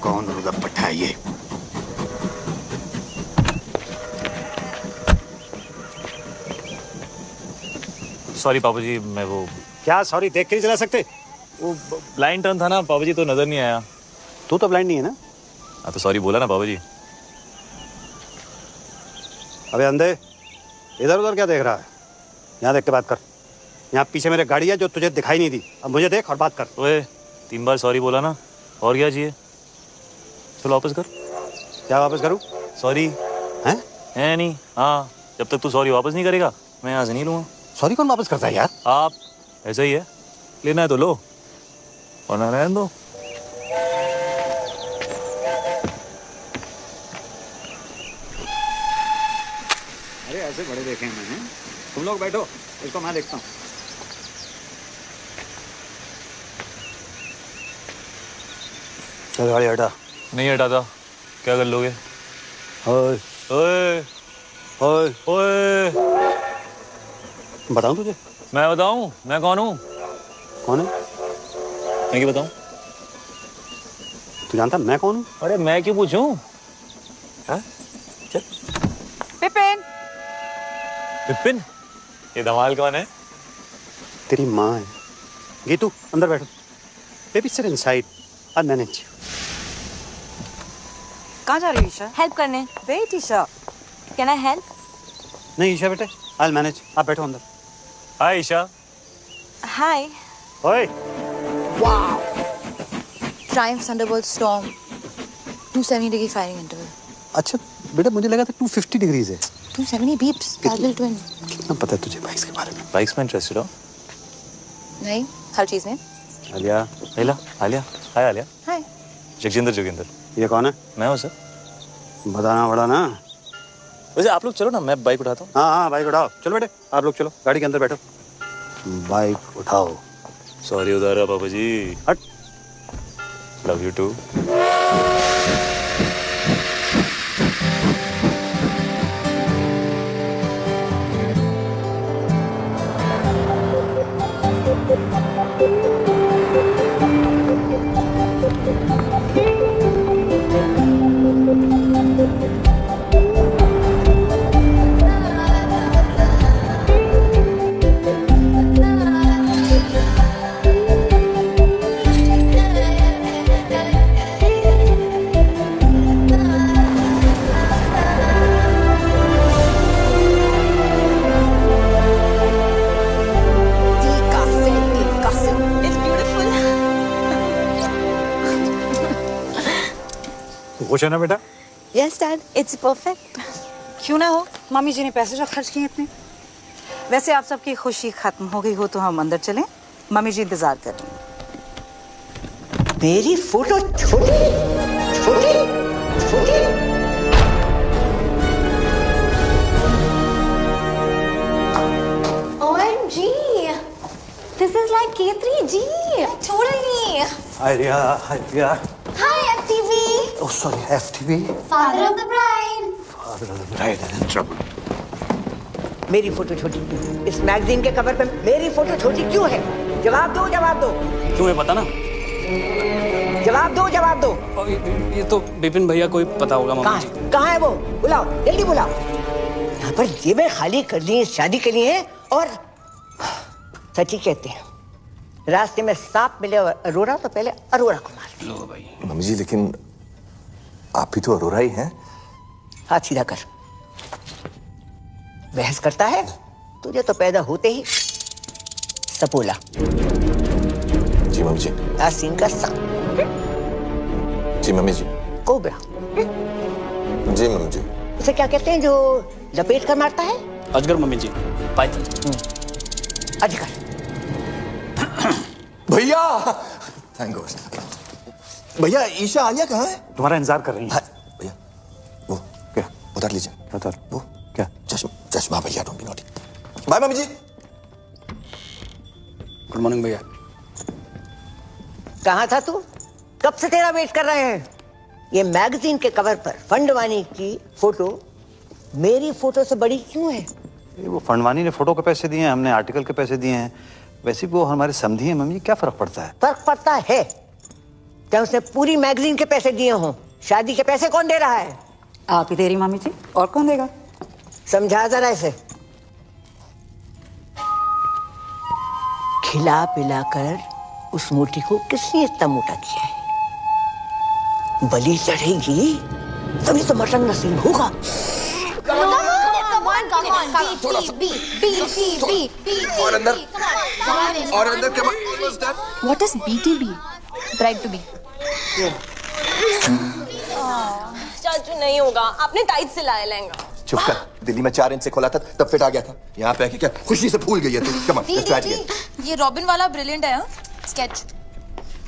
कौन होगा पट्टा ये? सॉरी बाबूजी, मैं वो क्या सॉरी देख के नहीं चला सकते? वो ब्लाइंड टर्न था ना बाबूजी, तो नजर नहीं आया। तू तो ब्लाइंड नहीं है ना? हाँ तो सॉरी बोला ना बाबूजी। अबे अंधे, इधर उधर क्या देख रहा है? यहाँ देख के बात कर। यहाँ पीछे मेरे गाड़ी है जो तुझे दिखाई नहीं दी। अब मुझे देख और बात कर। ओए 3 बार सॉरी बोला ना, और क्या चाहिए? चलो वापस कर। क्या वापस करूँ? सॉरी है नहीं। हाँ, जब तक तू सॉरी वापस नहीं करेगा मैं यहाँ से नहीं लूँगा। सॉरी कौन वापस करता है यार? आप, ऐसा ही है, लेना है तो लो और ना रहने दो। अरे ऐसे बड़े देखे हैं मैंने। तुम लोग बैठो, इसको मैं देखता हूँ। चल गाड़ी हटा। नहीं हटाता। क्या कर लोगे? ओए ओए ओए ओए, बताऊँ तुझे? मैं बताऊँ मैं कौन हूँ? कौन है? मैं क्या बताऊँ? तू जानता मैं कौन हूँ? अरे मैं क्यों पूछूं? हाँ? चल। विपिन, विपिन, ये धमाल कौन है? तेरी माँ है। गीतू अंदर बैठो। Baby sit inside, I manage. कहाँ जा रही हो ईशा? हेल्प करने। Wait Isha. Can I help? नहीं ईशा बेटे, आई मैनेज। आप बैठो अंदर। हाय ईशा। हाय। ओए wow, Triumph Thunderbolt storm 270 degree firing interval. अच्छा बेटा, मुझे लगा था 250 डिग्रीज है। 270 बीप्स पैरेलल ट्विन। कितना पता है तुझे बाइक्स के बारे में? बाइक्स में इंटरेस्टेड हो? नहीं, हर चीज में। आलिया। आलिया, आलिया, हाय आलिया। हाय। जगजिंदर जोगिंदर। ये कौन है? मैं हूँ सर। बताना पड़ा ना। वैसे आप लोग चलो ना, मैं बाइक उठाता हूँ। हाँ बाइक उठाओ। चलो बेटे आप लोग चलो, गाड़ी के अंदर बैठो। बाइक उठाओ। सॉरी उधर है बाबा जी। हट। Love you too. खुश है ना बेटा? Yes dad, it's perfect. क्यों ना हो, मम्मी जी ने पैसे जो खर्च किए इतने। वैसे आप सबकी खुशी खत्म हो गई हो तो हम अंदर चलें, मम्मी जी इंतजार कर रही हैं। मेरी फोटो छोटी छोटी छोटी। OMG, this is like K3G. Totally. Alia. Hi, FTV. Oh sorry, FTV. Father of the bride. Father of the bride is in trouble. मेरी फोटो छोटी, इस मैगजीन के कवर पे मेरी फोटो छोटी क्यों है? जवाब दो जवाब दो। क्यों है पता ना? जवाब दो जवाब दो। ये तो विपिन भैया को ही पता होगा। कहाँ है वो? बुलाओ, जल्दी बुलाओ। यहाँ पर जेबें खाली कर ली, शादी के लिए और सच ही कहते हैं, रास्ते में सांप मिले और अरोरा तो पहले अरोरा को मार लो भाई। मम्मी जी लेकिन आप भी तो अरोरा ही हैं। हाथ सीधा कर। बहस करता है? तुझे तो पैदा होते ही सपोला। जी मम्मी जी। आसीन का सांप। जी मम्मी जी। कोबरा। जी मम्मी जी। उसे क्या कहते हैं जो लपेट कर मारता है? अजगर मम्मी जी। पाइथन। अजगर। भैया थैंक गॉड। भैया ईशा आलिया कहाँ है? तुम्हारा इंतजार कर रही है। भैया वो क्या उतार लीजिए। उतार। वो क्या? चश्मा भैया, don't be naughty. Bye mummy जी। गुड मॉर्निंग भैया। कहाँ था तू? कब से तेरा वेट कर रहे हैं। ये मैगजीन के कवर पर फंडवानी की फोटो मेरी फोटो से बड़ी क्यों है? वो फंडवानी ने फोटो के पैसे दिए हैं, हमने आर्टिकल के पैसे दिए हैं। वैसे वो हमारे समधी हैं मम्मी, क्या फर्क पड़ता है? फर्क पड़ता है। क्या उसने पूरी मैगजीन के पैसे दिए हों? शादी के पैसे कौन दे रहा है? आप ही दे रही मामी जी, और कौन देगा? समझा जरा इसे। खिला पिला कर उस मोटी को किसने इतना मोटा किया है? बलि चढ़ेगी तभी तो मटन नसीब होगा। और अंदर क्या? What is BTB? Bride to be. चाचू नहीं होगा, आपने टाइट सिलाया लहंगा। चुप कर। दिल्ली में 4 इंच से खोला था तब फिट आ गया था। यहाँ पे आके क्या खुशी से फूल गई है तू। Come on, let's try it again. ये रॉबिन वाला ब्रिलियंट है, sketch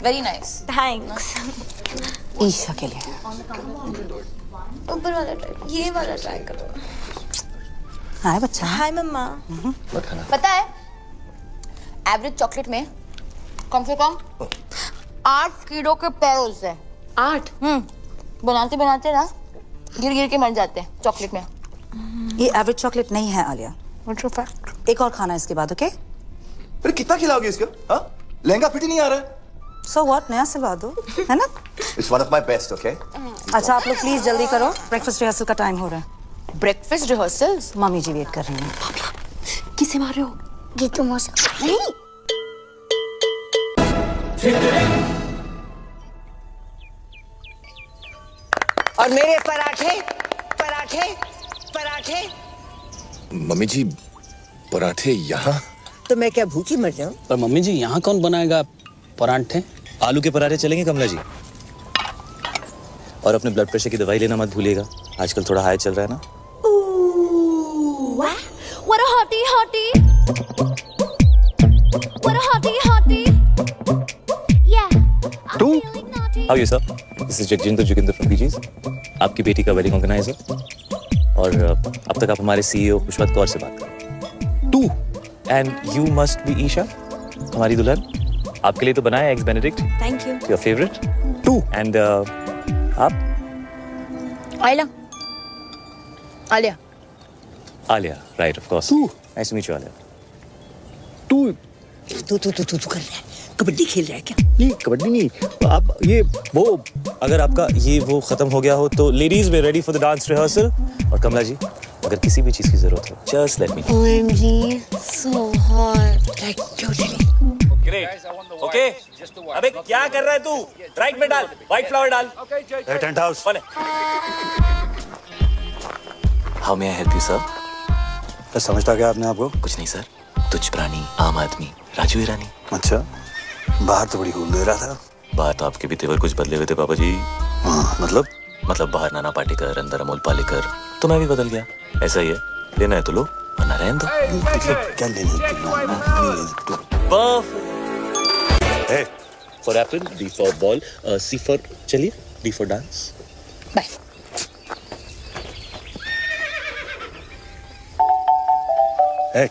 very nice. Thanks. Isha के लिए। ऊपर वाला ट्राई, ये वाला ट्राई करो। हाय बच्चा। हाय मम्मा। मत खाना। पता है एवरेज चॉकलेट में कम से कम 8 कीड़ों के पैर होते हैं। 8? बनाते बनाते ना गिर गिर के मर जाते हैं चॉकलेट में। ये एवरेज चॉकलेट नहीं है आलिया। एक और खाना इसके बाद, ओके? अरे कितना खिलाओगे इसका? हाँ? लहंगा फिट ही नहीं आ रहा है। सो व्हाट, नया सिलवा दो, है ना? It's one of my best, okay? अच्छा आप लोग प्लीज जल्दी करो, ब्रेकफास्ट रिहर्सल का टाइम हो रहा है। Breakfast rehearsals? मम्मी जी वेट कर रही हैं। किसे मार रहे हो? गीतू मौसा। नहीं। और मेरे पराठे पराठे पराठे। मम्मी जी पराठे यहाँ? तो मैं क्या भूखी मर जाऊं? पर मम्मी जी यहाँ कौन बनाएगा परांठे? आलू के पराठे चलेंगे कमला जी? और अपने ब्लड प्रेशर की दवाई लेना मत भूलिएगा, आजकल थोड़ा हाई चल रहा है ना। What a hottie hottie. What a hottie hottie. Yeah. तू? How are you sir? This is Jagjinder Joginder from PGs. आपकी बेटी का वेडिंग ऑर्गेनाइजर। और अब तक आप हमारे CEO पुष्पत कौर से बात करें। तू? And you must be Isha, हमारी दुल्हन। आपके लिए तो बनाया eggs Benedict. Thank you. Your favorite? तू? And आप? Alia. Alia. Alia, right, of course. तू? Nice to meet you, Alia. तू कर रहा है? कबड्डी खेल रहा है क्या? नहीं, कबड्डी नहीं। आप ये वो अगर आपका ये वो खत्म हो गया हो तो लेडीज में ready for the dance rehearsal. और कमला जी अगर किसी भी चीज की जरूरत हो just let me know. OMG. So hot. Like totally. Okay अबे क्या कर रहा है तू? राइट में डाल, व्हाइट फ्लावर डाल। Tent house. How may I help you sir? समझता क्या आपने आपको? कुछ नहीं सर, तुच्छ प्राणी आम आदमी राजू ईरानी। अच्छा, बाहर तो बड़ी हूल दे रहा था। बाहर तो आपके भी तेवर कुछ बदले हुए थे पापा जी। हाँ, मतलब बाहर नाना पाटेकर, अंदर अमोल पालेकर, तो मैं भी बदल गया। ऐसा ही है, लेना है तो लो वरना रहने दो। क्या लेने? For apple, B for ball, C for चलिए, D for dance. Bye. Hey.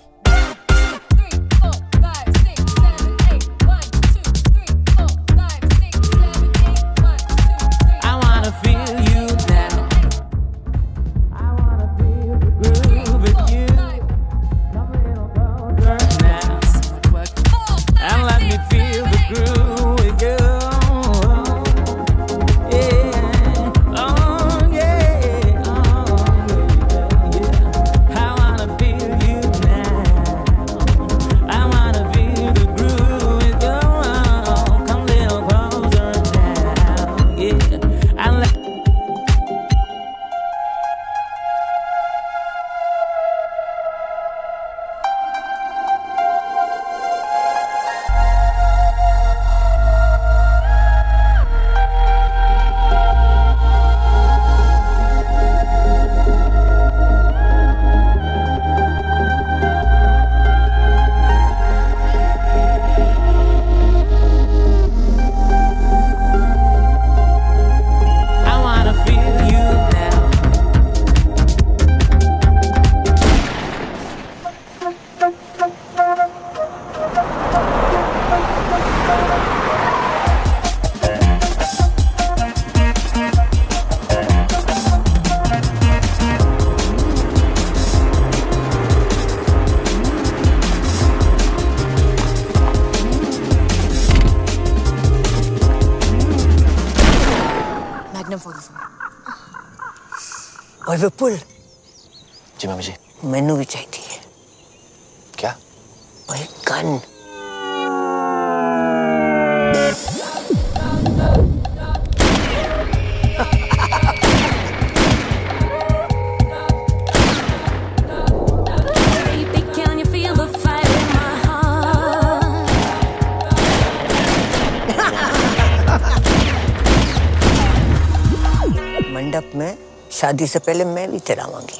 और विपुल जी मम्मी जी। मैनू भी चाहिए क्या? और गन। मंडप में शादी से पहले मैं भी चलाऊंगी।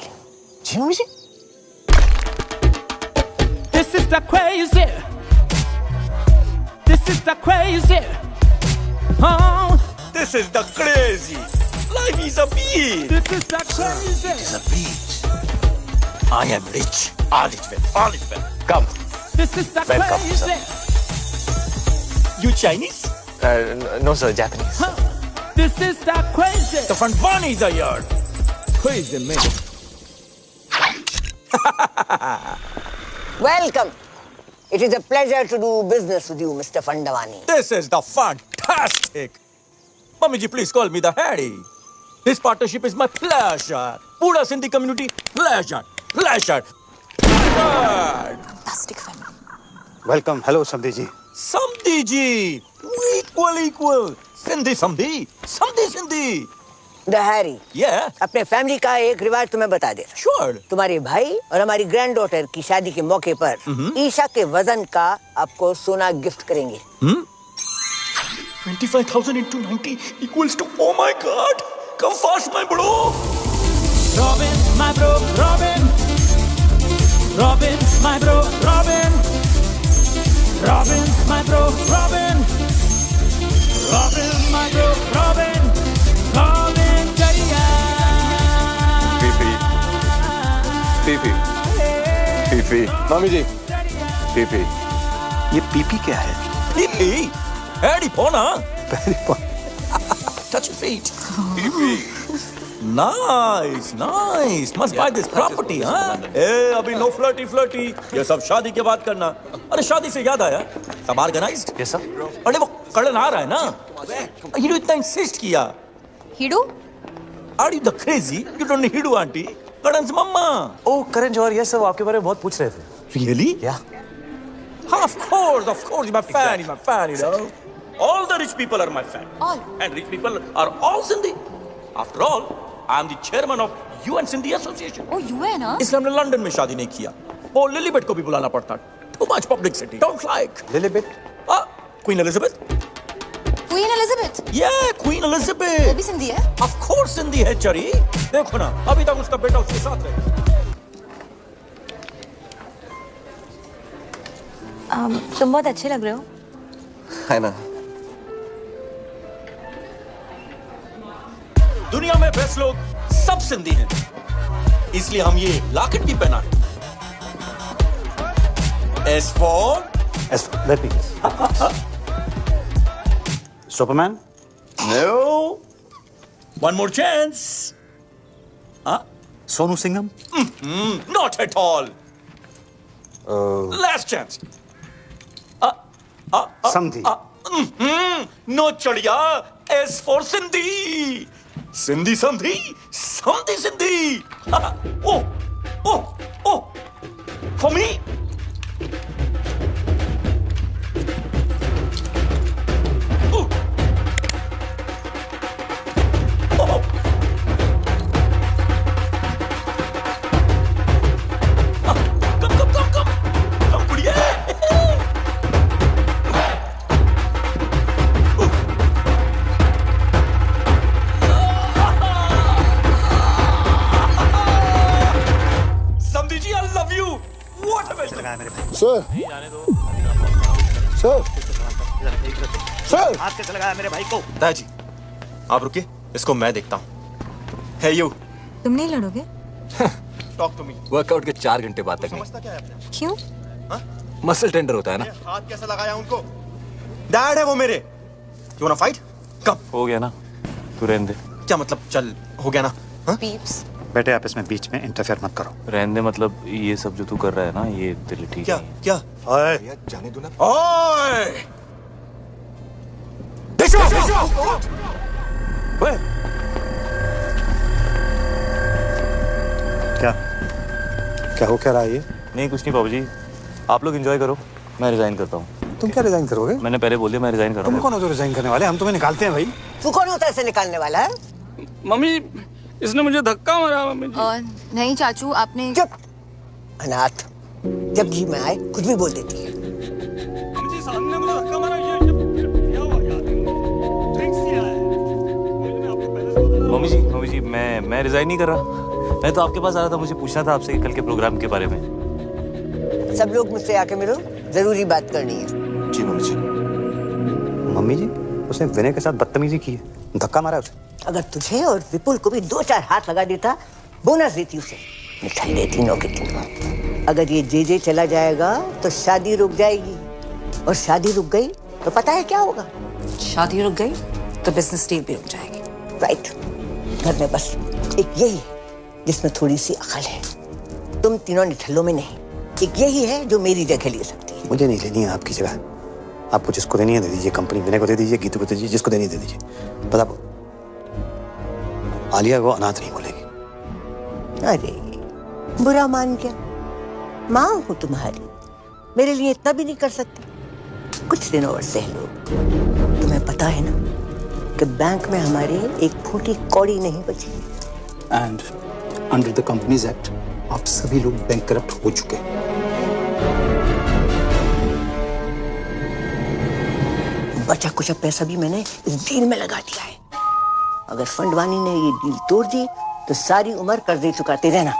जी mummy ji. This is the crazy. This is the crazy. Oh. This is the crazy. Life is a beach. This is the crazy. It is a beach. I am rich. All is well. All is well. Come. This is the Welcome, crazy. You Chinese? No sir, Japanese. This is the crazy. The Fanfanis are here. Crazy man. Welcome. It is a pleasure to do business with you, Mr. Fandavani. This is the fantastic. Mummy ji, please call me the Harry. This partnership is my pleasure. Pura Sindhi community, pleasure. Pleasure. Fantastic family. Welcome. Hello समधी जी। Samdhi ji. Equal. Sindhi Samdhi. Samdhi Sindhi. The Harry. Yeah. अपने family का एक रिवाज तुम्हें बता देता। Sure. तुम्हारे भाई और हमारी ग्रैंड डॉटर की शादी के मौके पर ईशा के वजन का आपको सोना गिफ्ट करेंगे। 25,000 into 90 equals to, oh my God. Come fast, my bro. Robin, my bro, Robin. Robin, my bro, Robin. Robin, my bro, Robin. Robin, my bro, Robin. Robin, Jaya. PP. मामी जी। पीपी। ये PP क्या है? Pee. Harry Pona. Touch your feet. Nice. Must buy this property, हाँ? अभी no flirty. ये सब शादी के बाद करना। अरे शादी से याद आया, सब organized? Yes sir. अरे वो कड़न आ रहा है ना? हीडू इतना insist किया। हिडू? Are you the crazy? You don't need Hidu auntie. Karan's mama. Oh Karan Johar, yes sir, वो आपके बारे में बहुत पूछ रहे थे। Really? Yeah. Of course, he's my fan, you know. All the rich people are my fan. All. And rich people are all Sindhi. After all, I am the chairman of UN Sindhi Association. Oh, UN, huh? इसलिए हमने London में शादी नहीं किया। वो लिलीबेट को भी बुलाना पड़ता। Too much publicity. Don't like. लिलीबेट? Queen Elizabeth. Queen Elizabeth. Yeah, Queen वो Elizabeth. भी सिंधी है? Of course Sindhi है चरी। देखो ना, अभी तक उसका बेटा उसके साथ है। तुम बहुत अच्छे लग रहे हो। है ना? दुनिया में बेस्ट लोग सब सिंधी हैं, इसलिए हम ये लॉकेट भी पहना है। S for let me guess. Superman? no. One more chance. Sonu Singham? Not at all. Last chance. समधी? No चढ़िया. S for Sindhi. Sindhi Samdhi. Samdhi Sindhi. Oh. For me. Sir हाथ कैसे लगाया मेरे भाई को? दादाजी आप रुकिए, इसको मैं देखता हूँ। है यू तुम नहीं लड़ोगे? Talk to me. वर्कआउट के 4 घंटे बाद तक नहीं। समझता क्या है आपने? क्यों? मसल टेंडर होता है ना। हाथ कैसे लगाया उनको? डैड है वो मेरे। You wanna fight? कम। हो गया ना, तू रहने दे। क्या मतलब चल हो गया ना? पीप्स। बेटे आप इसमें बीच में इंटरफेयर मत करो। रहने दे, मतलब ये सब जो तू कर रहा है ना, ये तेरे ठीक क्या नहीं है। क्या? ओए भैया जाने दो ना। ओए! ओए, क्या हो क्या रहा है ये? नहीं कुछ नहीं बाबू जी, आप लोग एंजॉय करो, मैं रिजाइन करता हूँ। तुम क्या रिजाइन करोगे? मैंने पहले बोल दिया मैं रिजाइन तुम करूँगा। कौन हो जो रिजाइन करने वाले? हम तुम्हें निकालते हैं भाई। तू कौन होता है इसे निकालने वाला है? मम्मी इसने मुझे धक्का मारा मम्मी जी। नहीं चाचू, आपने चुप अनाथ, जब जी में आए कुछ भी बोल देती है। मम्मी जी सामने मुझे धक्का मारा, ये क्या हुआ यार? ड्रिंक्स किया है। मम्मी जी मैं रिजाइन नहीं कर रहा। मैं तो आपके पास आ रहा था, मुझे पूछना था आपसे कल के प्रोग्राम के बारे में। सब लोग मुझसे आके मिलो, जरूरी बात करनी है। जी मम्मी जी। मम्मी जी, उसने विनय के साथ बदतमीजी की है, धक्का मारा उसे। अगर तुझे और विपुल को भी 2-4 हाथ लगा देता, बोनस देती उसे, मिठाई देती 9 के 3। अगर ये जे चला जाएगा तो शादी रुक जाएगी, और शादी रुक गई तो पता है क्या होगा? शादी रुक गई तो बिजनेस डील भी रुक जाएगी। राइट। घर में बस एक यही है जिसमें थोड़ी सी अकल है। तुम तीनों निठल्लों में नहीं, एक यही है जो मेरी जगह ले सकती है। मुझे नहीं लेनी है आपकी जगह। आपको जिसको देनी है दे दीजिए, कंपनी विनय को दे दीजिए, गीतू को दे दीजिए, जिसको देनी है दे दीजिए। बस आप आलिया को अनाथ नहीं बोलेगी। अरे बुरा मान गया, माँ हूँ तुम्हारी, मेरे लिए इतना भी नहीं कर सकती? कुछ दिन और सह लो। तुम्हें पता है ना कि बैंक में हमारे एक फूटी कौड़ी नहीं बची। And under the companies act आप सभी लोग बैंक करप्ट हो चुके हैं। बचा कुछ पैसा भी मैंने इस डील में लगा दिया है। अगर फंडवानी ने ये डील तोड़ दी तो सारी उम्र कर्जे चुकाते रहना।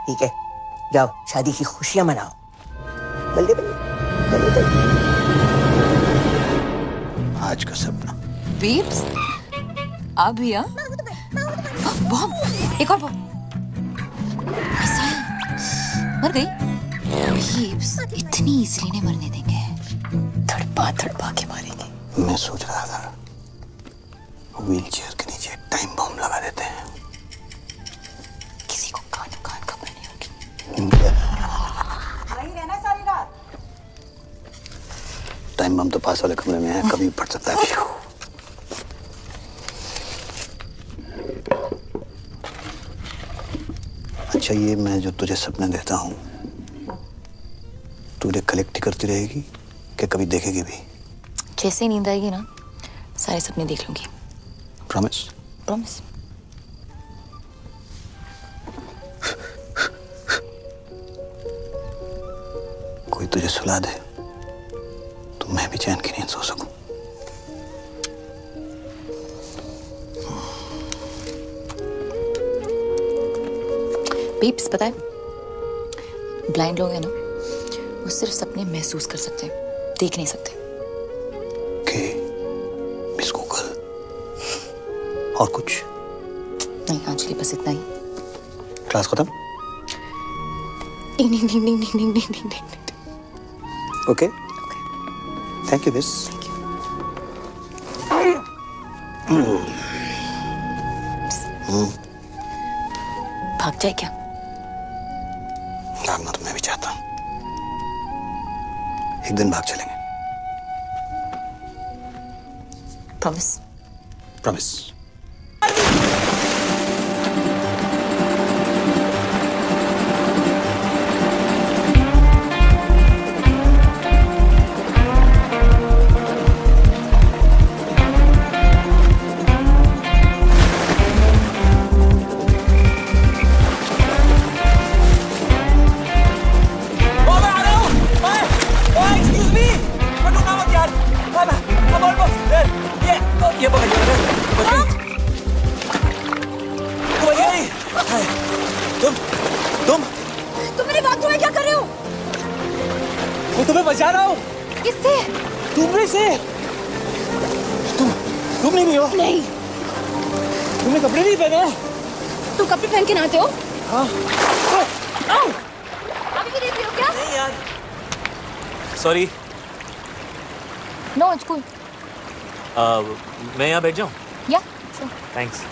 ठीक है, जाओ शादी की खुशियां मनाओ। बल्ले बल्ले बल्ले बल्ले। आज का सपना। बीप्स, आप भी हाँ? बॉम्ब, एक और बॉम्ब। मर गई? बीप्स, इतनी इजली नहीं मरने देंगे। तड़पा के मारेंगे। मैं सोच रहा था व्हील चेयर के नीचे टाइम बम लगा देते हैं। किसी को कान खबर नहीं होगी। वहीं रहना सारी रात। टाइम बम तो पास वाले कमरे में है, कभी भी फट सकता है। अच्छा, ये मैं जो तुझे सपने देता हूँ, तू उन्हें कलेक्ट करती रहेगी कि कभी देखेगी भी? जैसे नींद आएगी ना, सारे सपने देख लूंगी। प्रॉमिस? प्रॉमिस। कोई तुझे सुला दे तो मैं भी चैन की नींद सो सकूं। बीप्स, पता है ब्लाइंड लोग हैं ना, वो सिर्फ सपने महसूस कर सकते हैं, देख नहीं सकते। मिस गूगल, और कुछ नहीं अंजलि, बस इतना ही। क्लास खत्म? Okay, thank you miss. भाग जाए क्या? भागना तो मैं भी चाहता हूँ, एक दिन भाग चलेंगे। प्रॉमिस? प्रॉमिस। तुम मेरे बाथरूम में क्या कर रहे हो? मैं तुम्हें बचा रहा हूँ। किससे? तुमने से। तुम नहीं हो? नहीं। तुमने कपड़े नहीं पहने? तुम कपड़े पहन के नहाते हो? हाँ। अभी भी देख रहे हो क्या? नहीं यार, सॉरी। No, it's cool. मैं यहाँ बैठ जाऊँ? या, श्योर। थैंक्स।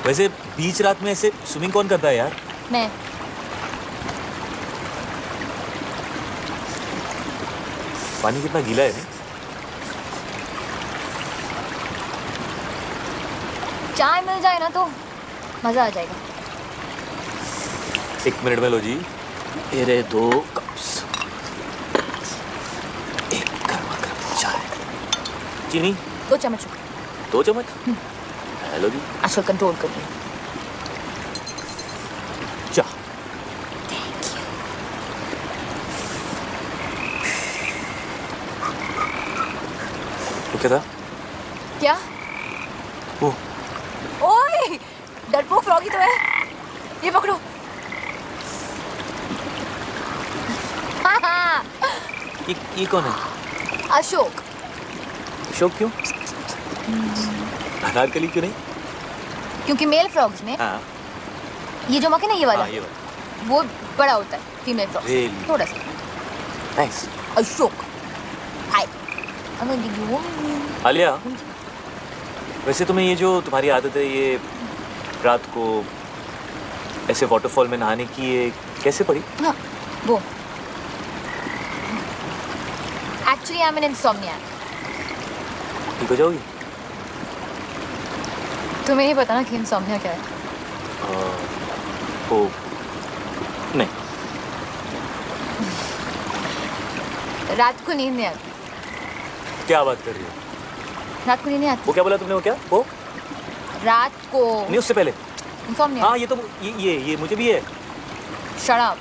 वैसे बीच रात में ऐसे स्विमिंग कौन करता है यार? मैं। पानी कितना गीला है? चाय मिल जाए ना तो मजा आ जाएगा। 1 मिनट में लो जी। मेरे 2 कप्स, एक गर्मा गर्म चाय, चीनी 2 चम्मच। 2 चम्मच। हेलो जी। आजकल कंट्रोल कर रही हूँ। चाह। तो क्या था? क्या? वो ओए, डरपोक फ्रॉगी तो है। ये पकड़ो। ये कौन है? अशोक। अशोक क्यों? अनारकली क्यों नहीं? क्योंकि मेल फ्रॉग्स में हाँ। ये जो मक्खी ना, ये वाला, हाँ, ये वाला वो बड़ा होता है फीमेल फ्रॉग Really? थोड़ा सा। नाइस। अशोक, हाय। आलिया, वैसे तुम्हें ये जो तुम्हारी आदत है, ये रात को ऐसे वाटरफॉल में नहाने की, ये कैसे पड़ी? हाँ, वो एक्चुअली आई एम एन इंसोम्नियाक। ठीक हो जाओगी? तुम्हें नहीं पता ना कि इंसोम्निया क्या है? ओ नहीं। रात को नींद नहीं आती। क्या बात कर रही हो? रात को नींद नहीं आती। वो क्या बोला तुमने? वो क्या? वो रात को नहीं, उससे पहले इंसोम्निया। हाँ, ये तो ये मुझे भी है। Shut up.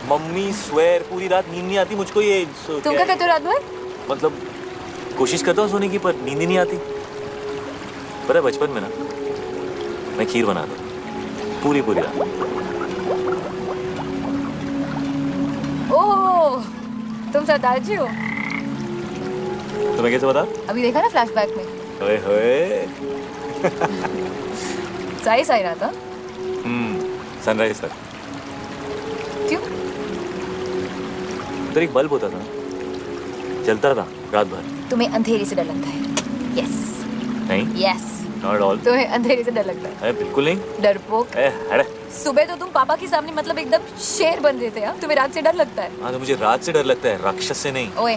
मम्मी स्वेर पूरी रात नींद नहीं आती मुझको। ये तुम क्या कहते हो रात भर? मतलब कोशिश करता हूँ सोने की, पर नींद ही नहीं आती। पता है बचपन में ना मैं खीर बनाता पूरी रात। ओह, तुम सरदार जी हो। तुम्हें कैसे पता? अभी देखा ना फ्लैशबैक में। ओए होए। सही रहा था। सनराइज तक। क्यों? उधर एक बल्ब होता था, जलता था रात भर। तुम्हें अंधेरे से डर लगता है? यस। नहीं। यस। Not all. तुम्हें अंधेरे से डर लगता है? बिल्कुल नहीं। डरपोक। हट। सुबह तो तुम पापा के सामने मतलब एकदम शेर बन रहे थे। यार तुम्हें रात से डर लगता है? हाँ, तो मुझे रात से डर लगता है, राक्षस से नहीं। ओए,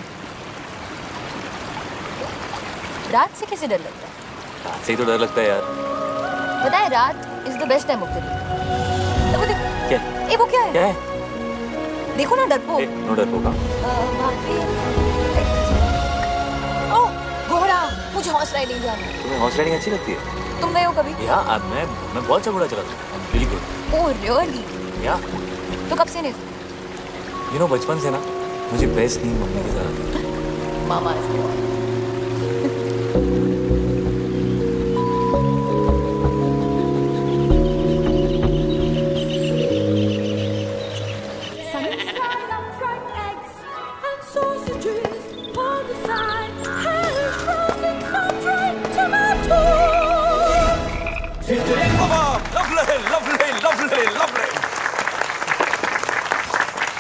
रात से कैसे डर लगता है? रात से ही तो डर लगता है यार। पता है, रात is the best time of the day. वो देखो। क्या? ए, वो क्या है? क्या है? देखो ना, डरपोक। नो डरपोक। ओह, घोड़ा। मुझे हॉर्स राइडिंग जाना है। तुम्हें हॉर्स राइडिंग अच्छी लगती है? तुम गए हो कभी? या मैं बहुत अच्छा घोड़ा चलाता हूँ। Really good. Oh really? या तो कब से नहीं? यू नो, बचपन से ना मुझे बेस्ट नींद मम्मी के साथ आती है। मामा।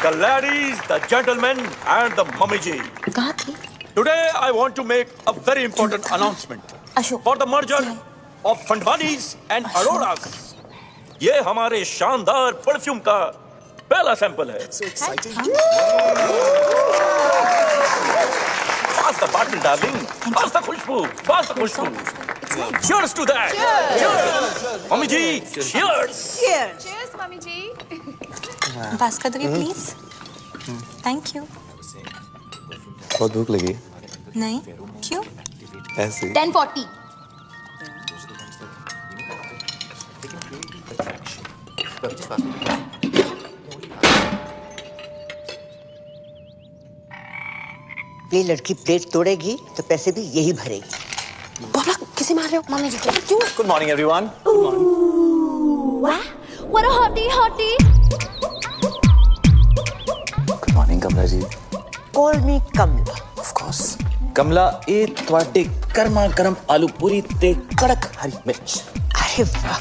The ladies, the gentlemen, and the mummy ji. कहाँ थी? Today I want to make a very important announcement for the merger of Fandwanis and Auroras. ये हमारे शानदार परफ्यूम का पहला सैंपल है। So exciting! Pass the bottle, darling. Pass the Khushboo. Pass the Khushboo. Cheers to that. Cheers. Mummy ji, cheers. Cheers. Cheers, mummy ji. Pass कर दोगे please? Thank you. बहुत भूख लगी। नहीं, क्यों? ऐसे 10:40। ये लड़की प्लेट तोड़ेगी तो पैसे भी यही भरेगी। बाबा किसे मार रहे हो? मम्मी जी क्यों? Good morning everyone. What a hottie. Good morning Kamala ji. Call me Kamala. Of course. Kamala, ये ਤੁਹਾਡੇ गर्मा गर्म आलू पूरी ते कड़क हरी मिर्च। अरे वाह।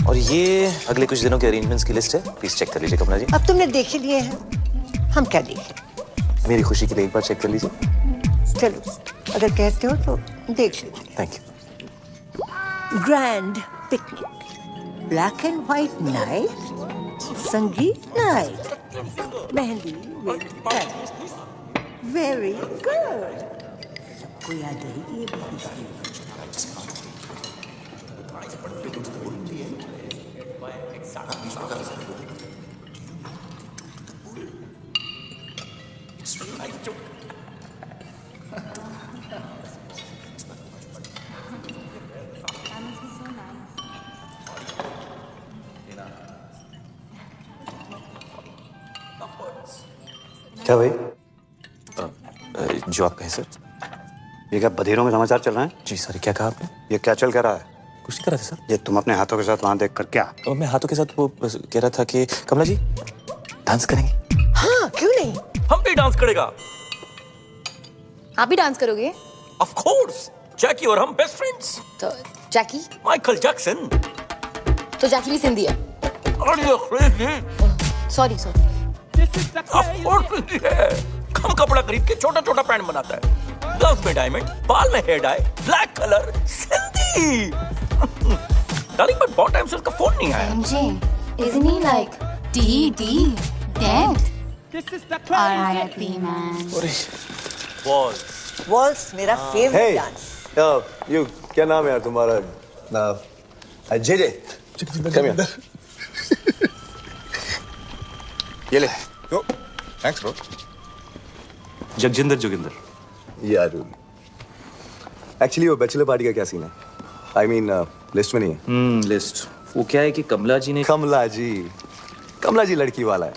और ये अगले कुछ दिनों के अरेंजमेंट्स की लिस्ट है, प्लीज चेक कर लीजिए कमला जी। अब तुमने देख ही लिए हैं, हम क्या देखें? मेरी खुशी के लिए एक बार चेक कर लीजिए। चलो, अगर कहते हो तो देख लीजिए। Thank you. Grand picnic, black and white night, sangeet night, mehndi with very good. सबको याद रहेगी ये बात। क्या भाई? जो आप कहें सर। ये क्या बधिरों में समाचार चल रहे हैं? जी सर, क्या कहा आपने? ये क्या चल क्या रहा है? कुछ नहीं कर रहा था सर। ये तुम अपने हाथों के साथ वहां देख कर क्या? मैं हाथों के साथ वो कह रहा था कि कमला जी डांस करेंगे। हाँ, क्यों नहीं? हम भी डांस करेगा। आप भी डांस करोगे? ऑफ कोर्स, जैकी और हम बेस्ट फ्रेंड्स। तो जैकी? Michael Jackson. तो जैकी भी सिंधी है? Sorry sorry. कम कपड़ा खरीद के छोटा छोटा पैंट बनाता है, ग्लव्स में डायमंड, बाल में hair dye, black colour, Sindhi. Darling but बहुत टाइम से उसका फोन नहीं आया। Isn't he like dead? R.I.P. man. Waltz मेरा फेवरेट डांस। यू क्या नाम है यार तुम्हारा? J come here. ये ले। Thanks bro. जगजिंदर जोगिंदर। यार एक्चुअली वो बैचलर पार्टी का क्या सीन है? आई मीन लिस्ट में नहीं है। लिस्ट वो क्या है कि कमला जी लड़की वाला है,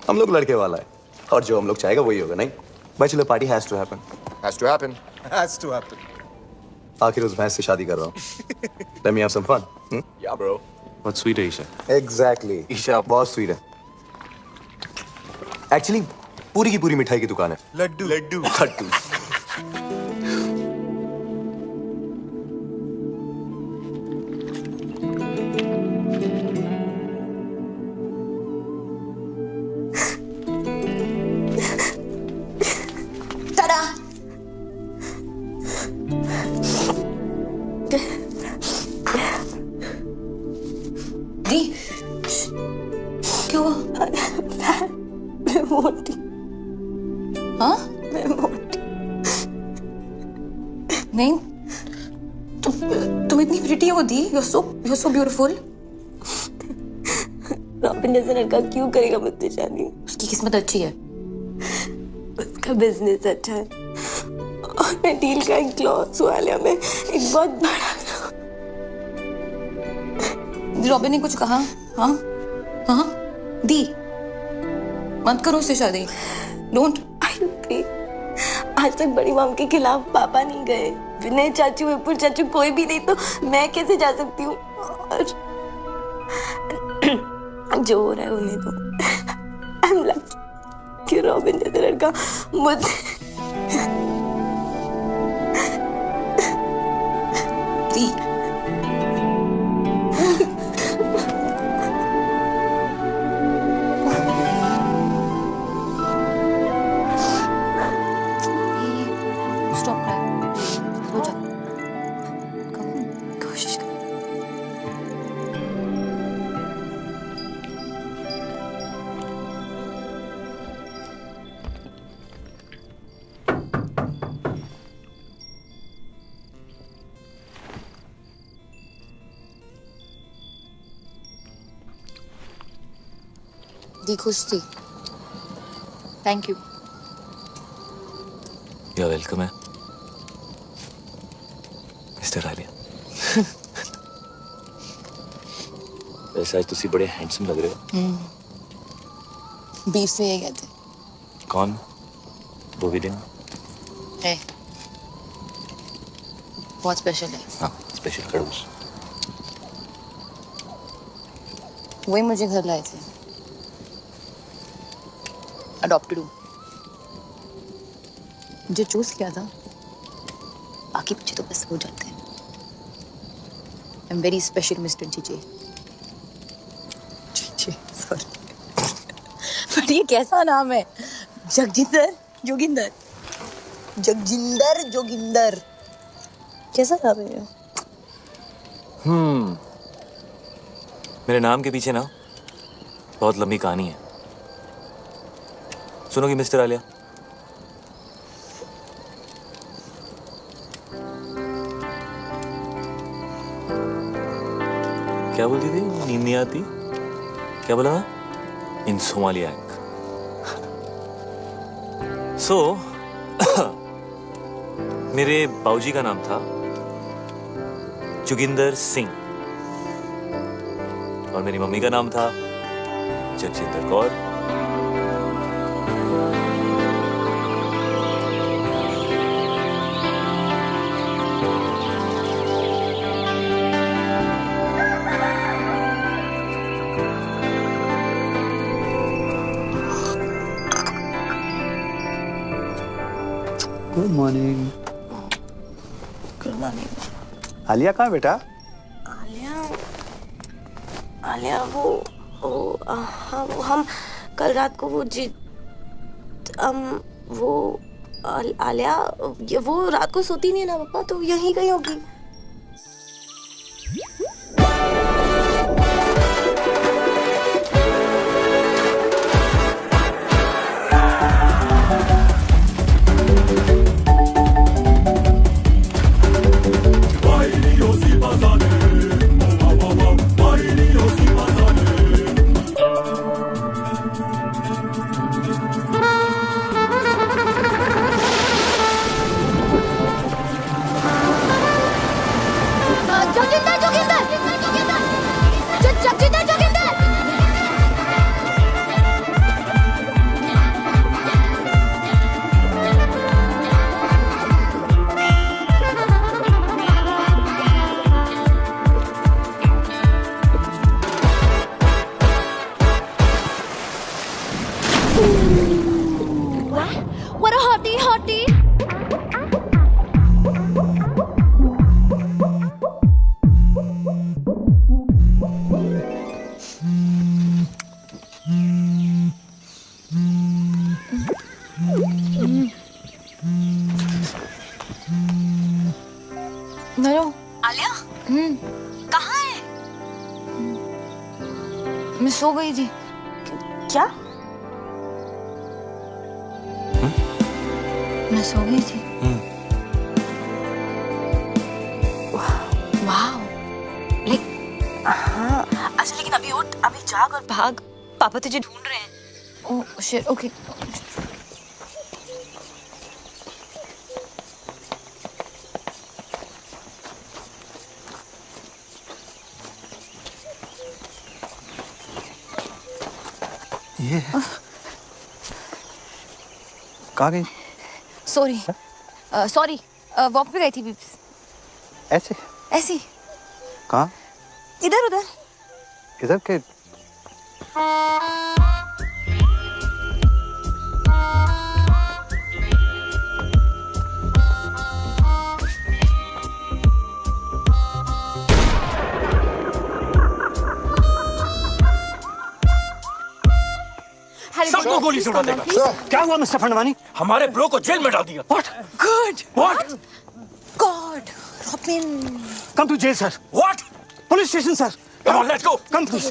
हम लोग लड़के वाला है, और जो हम लोग चाहेगा वही होगा। नहीं, bachelor party has to happen. आखिर उस भैंस से शादी कर रहा हूँ। Let me have some fun. Yeah bro. बहुत स्वीट है ईशा। एग्जैक्टली, ईशा बहुत स्वीट है। एक्चुअली पूरी की पूरी मिठाई की दुकान है। लड्डू। नहीं, तुम इतनी प्रिटी हो दी। You're so beautiful. रॉबिन जैसा लड़का क्यों करेगा मुझसे शादी? उसकी किस्मत अच्छी है। उसका बिजनेस अच्छा है और मैं डील का एक क्लॉज वाले में एक बहुत बड़ा। रॉबिन ने कुछ कहा? हाँ दी, मत करो उससे शादी। डोंट। आज तक बड़ी माम के खिलाफ पापा नहीं गए, विनय चाचू, विपुल चाचू, कोई भी नहीं, तो मैं कैसे जा सकती हूँ? और जो हो रहा है उन्हें तो आई एम लकी कि रॉबिन जैसा लड़का मुझे। दी खुश थी। Thank you. You're welcome है मिस्टर आलिया। वैसे आज तुसी बड़े हैंडसम लग रहे हो। बीफ से ये कहते। कौन? वो विदिन है, बहुत स्पेशल है। हाँ, स्पेशल खड़ूस। वही मुझे घर लाए थे। अडॉप्टेड हूँ। मुझे चूज किया था, बाकी पीछे तो बस हो जाते हैं। I am very special mister GJ. Sorry but ये कैसा नाम है? जगजिंदर जोगिंदर। जगजिंदर जोगिंदर कैसा नाम है ये? मेरे नाम के पीछे ना बहुत लंबी कहानी है। सुनोगी मिस्टर आलिया? क्या बोलती थी? नींद नहीं आती? क्या बोला? इंसोमालियाक। सो मेरे बाऊजी का नाम था जोगिंदर सिंह और मेरी मम्मी का नाम था Jagjinder Kaur. Good morning. Good morning. Alia कहाँ है बेटा? आलिया वो हम कल रात को आलिया वो रात को सोती नहीं है ना पापा, तो यहीं गई होगी। What a hottie, hottie. Hello Alia कहाँ है? मैं सो गई थी। क्या? मैं सो गई थी। वाओ, हाँ अच्छा, लेकिन अभी उठ, अभी जाग और भाग, पापा तुझे ढूंढ रहे हैं। Oh shit, okay. ये कहाँ गई? सॉरी वॉक पे गई थी बीब्स। ऐसे? ऐसी कहाँ? इधर उधर। इधर के? सबको गोली से उड़ा देगा। क्या हुआ मिस्टर फंडवानी? हमारे ब्रो को जेल में डाल दिया। What? Good. What? God, Robin. Come to jail, sir. What? Police station, sir. Come on, let's go. Come, please.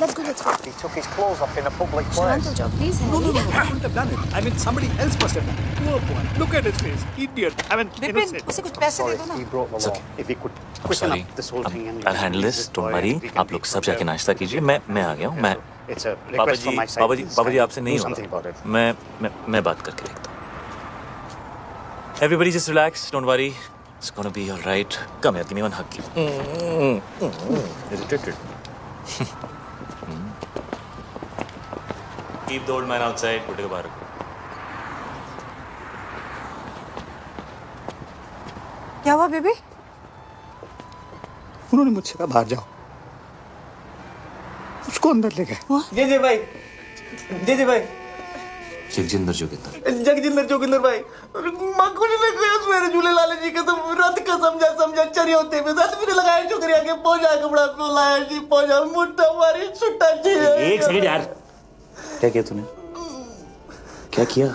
Let's go. He took his clothes off in a public Shant place. हो जाओ, please. No, he wouldn't have done it. I mean, somebody else must have done it. Poor boy. Look at his face. Idiot. I mean, Vipin, innocent. उसे कुछ पैसे दे दो ना। He broke the law. If we could quicken Sorry, up this whole thing and I'll handle this. Don't worry. आप लोग सब जाके नाश्ता कीजिए। मैं आ गया हूँ। मैं It's a पापा request ji from my side. पापा जी आपसे नहीं Do something about होगा। it. मैं बात करके देखता हूँ। Everybody just relax. Don't worry. It's gonna be all right. Come here, give me one hug. Irritated. Keep the old man outside. बुढ़े को बाहर रखो। क्या हुआ बेबी? उन्होंने मुझसे कहा बाहर जाओ, उसको अंदर ले गए। जी भाई, जी भाई। जगजिंदर जोगिंदर भाई, मां को नहीं लगाया सवेरे झूलेलाल जी के तो रात का समझा चरी होते में साथ भी लगाया छोकरी आके पहुंचा कपड़ा पे लाया जी, पहुंचा मुट्ठा मारी छुट्टा जी। एक सेकंड यार, क्या किया तूने? क्या किया?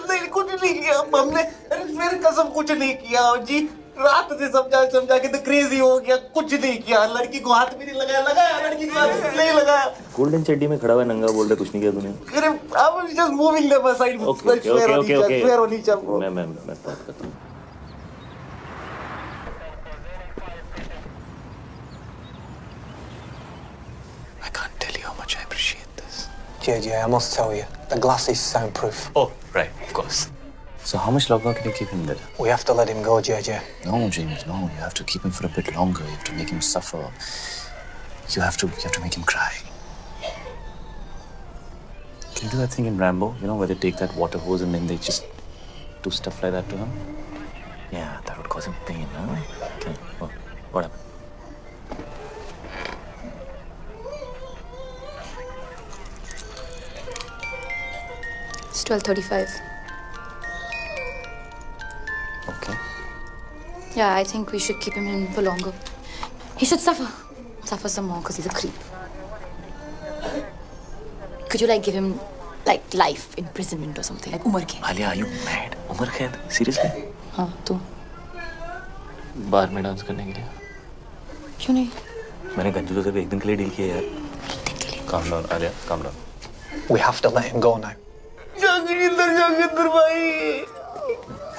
नहीं कुछ नहीं किया हमने, मेरे कसम कुछ नहीं किया जी। रात से समझा के तो क्रेजी हो गया, कुछ नहीं किया, लड़की को हाथ भी नहीं लगाया, लड़की को हाथ नहीं लगाया। गोल्डन चड्डी में खड़ा हुआ नंगा बोल रहे, कुछ नहीं किया तूने। अरे I was just moving them aside. Okay fair होनी चाहिए। मैं बात करता हूँ। I can't tell you how much I appreciate this. JJ, I must tell you, the glass is soundproof. Oh, right, of course. So how much longer can you keep him there? We have to let him go, JJ. No, James, no. You have to keep him for a bit longer. You have to make him suffer. You have to make him cry. Can you do that thing in Rambo? You know, where they take that water hose and then they just do stuff like that to him? Yeah, that would cause him pain, huh? Okay. What happened? It's 12:35. Okay. Yeah, I think we should keep him in for longer. He should suffer some more because he's a creep. Could you like give him like life imprisonment or something, like Umar Kaid? Alia, are you mad? Umar Kaid? Seriously? हाँ तू बार में dance करने के लिए। क्यों नहीं? मैंने गंजू से एक दिन के लिए डील किया यार। Calm down, Alia. Calm down. We have to let him go now. Joginder भाई।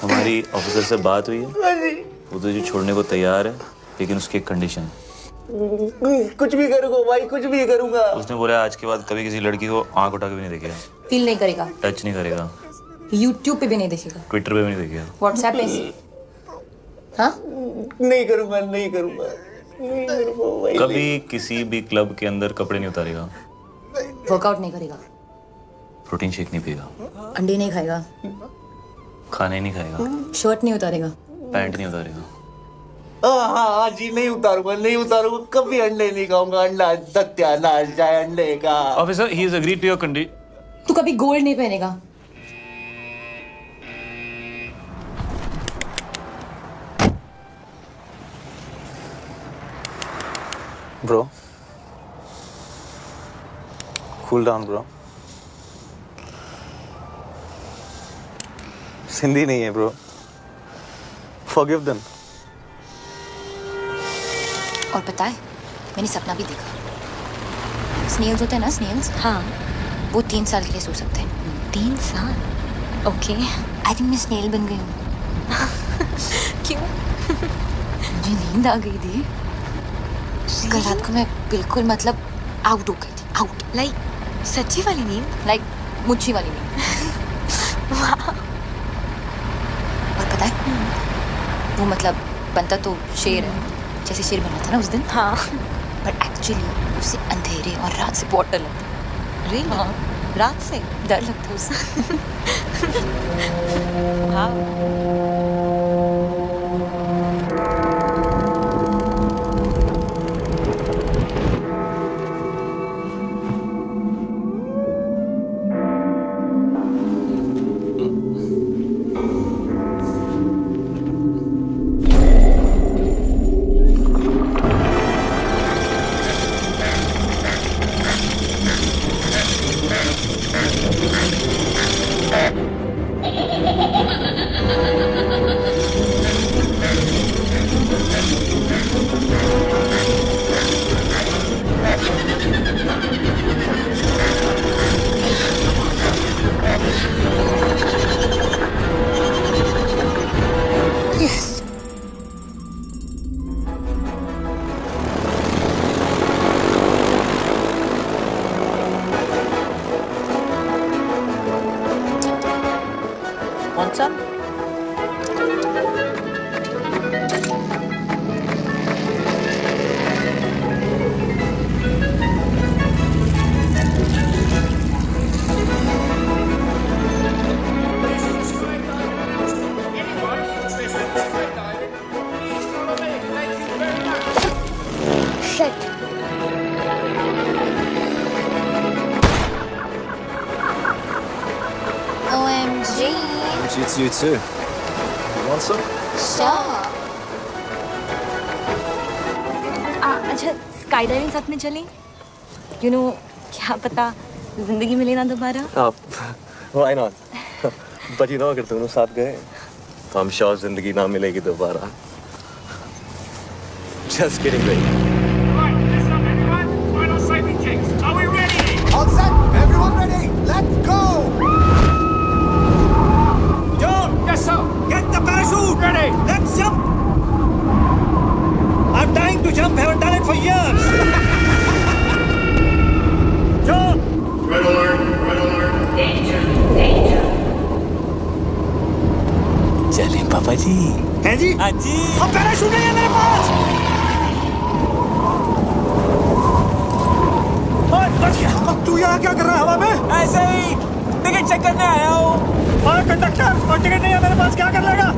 हमारी ऑफिसर से बात हुई है। हाँ जी। वो तुझे छोड़ने को तैयार है, लेकिन उसकी एक कंडीशन। कुछ भी करूँगा भाई, कुछ भी करूँगा। उसने बोला आज के बाद कभी किसी लड़की को आंख उठा के भी नहीं देखेगा। फील नहीं करेगा। टच नहीं करेगा। YouTube पे भी नहीं देखेगा। ट्विटर पे भी नहीं देखेगा। WhatsApp पे? हाँ? नहीं करूँगा भाई। कभी किसी भी क्लब के अंदर कपड़े नहीं उतारेगा। वर्कआउट नहीं करेगा। प्रोटीन शेक नहीं पिएगा। अंडे नहीं खाएगा। खाने नहीं खाएगा। शर्ट नहीं उतारेगा। पैंट नहीं उतारेगा। हाँ जी, नहीं उतारूंगा, कभी अंडे नहीं खाऊंगा। अंडा सत्यानाश जाए अंडे का। Officer, he is agreed to your condition. तू कभी गोल्ड नहीं पहनेगा। Bro, cool down, bro. Sindhi नहीं है, bro. Forgive them. और पता है, मैंने सपना भी देखा। स्नेल्स होते हैं ना, स्नेल्स? हाँ। वो 3 साल के लिए सो सकते हैं। 3 साल? ओके। आई थिंक मैं स्नेल बन गई हूँ। क्यों? मुझे नींद आ गई थी। कल रात को मैं बिल्कुल मतलब आउट हो गई थी। आउट। लाइक सच्ची वाली नींद? लाइक मुच्छी वाली नींद। और पता है, वो मतलब बनता तो शेर है, जैसे शेर बना था ना उस दिन। हाँ। बट एक्चुअली उसे अंधेरे और रात से बहुत डर लगता। रियली? हाँ। रात से डर लगता उसे। हाँ। It's you too. You want some? Sure. अच्छा, स्काई डाइविंग साथ में चलें? You know, क्या पता जिंदगी मिले ना दोबारा? Why not? But you know, अगर दोनों साथ गए, तो I'm sure जिंदगी ना मिलेगी दोबारा. Just kidding, buddy. Final safety checks. Are we ready? All set. Everyone ready? Let's go. John. Yes, sir. Get the parachute. Ready. Let's jump. I'm dying to jump. Haven't done it for years. John. Red alert. Red alert. Danger. Danger. चलें पापा जी। हैं जी? हाँ जी। अब parachute नहीं है मेरे पास। अब तू यहाँ क्या कर रहा है हवा में? ऐसे ही टिकट चेक करने आया हूँ। और कंडक्टर, और टिकट नहीं है मेरे पास, क्या कर लेगा?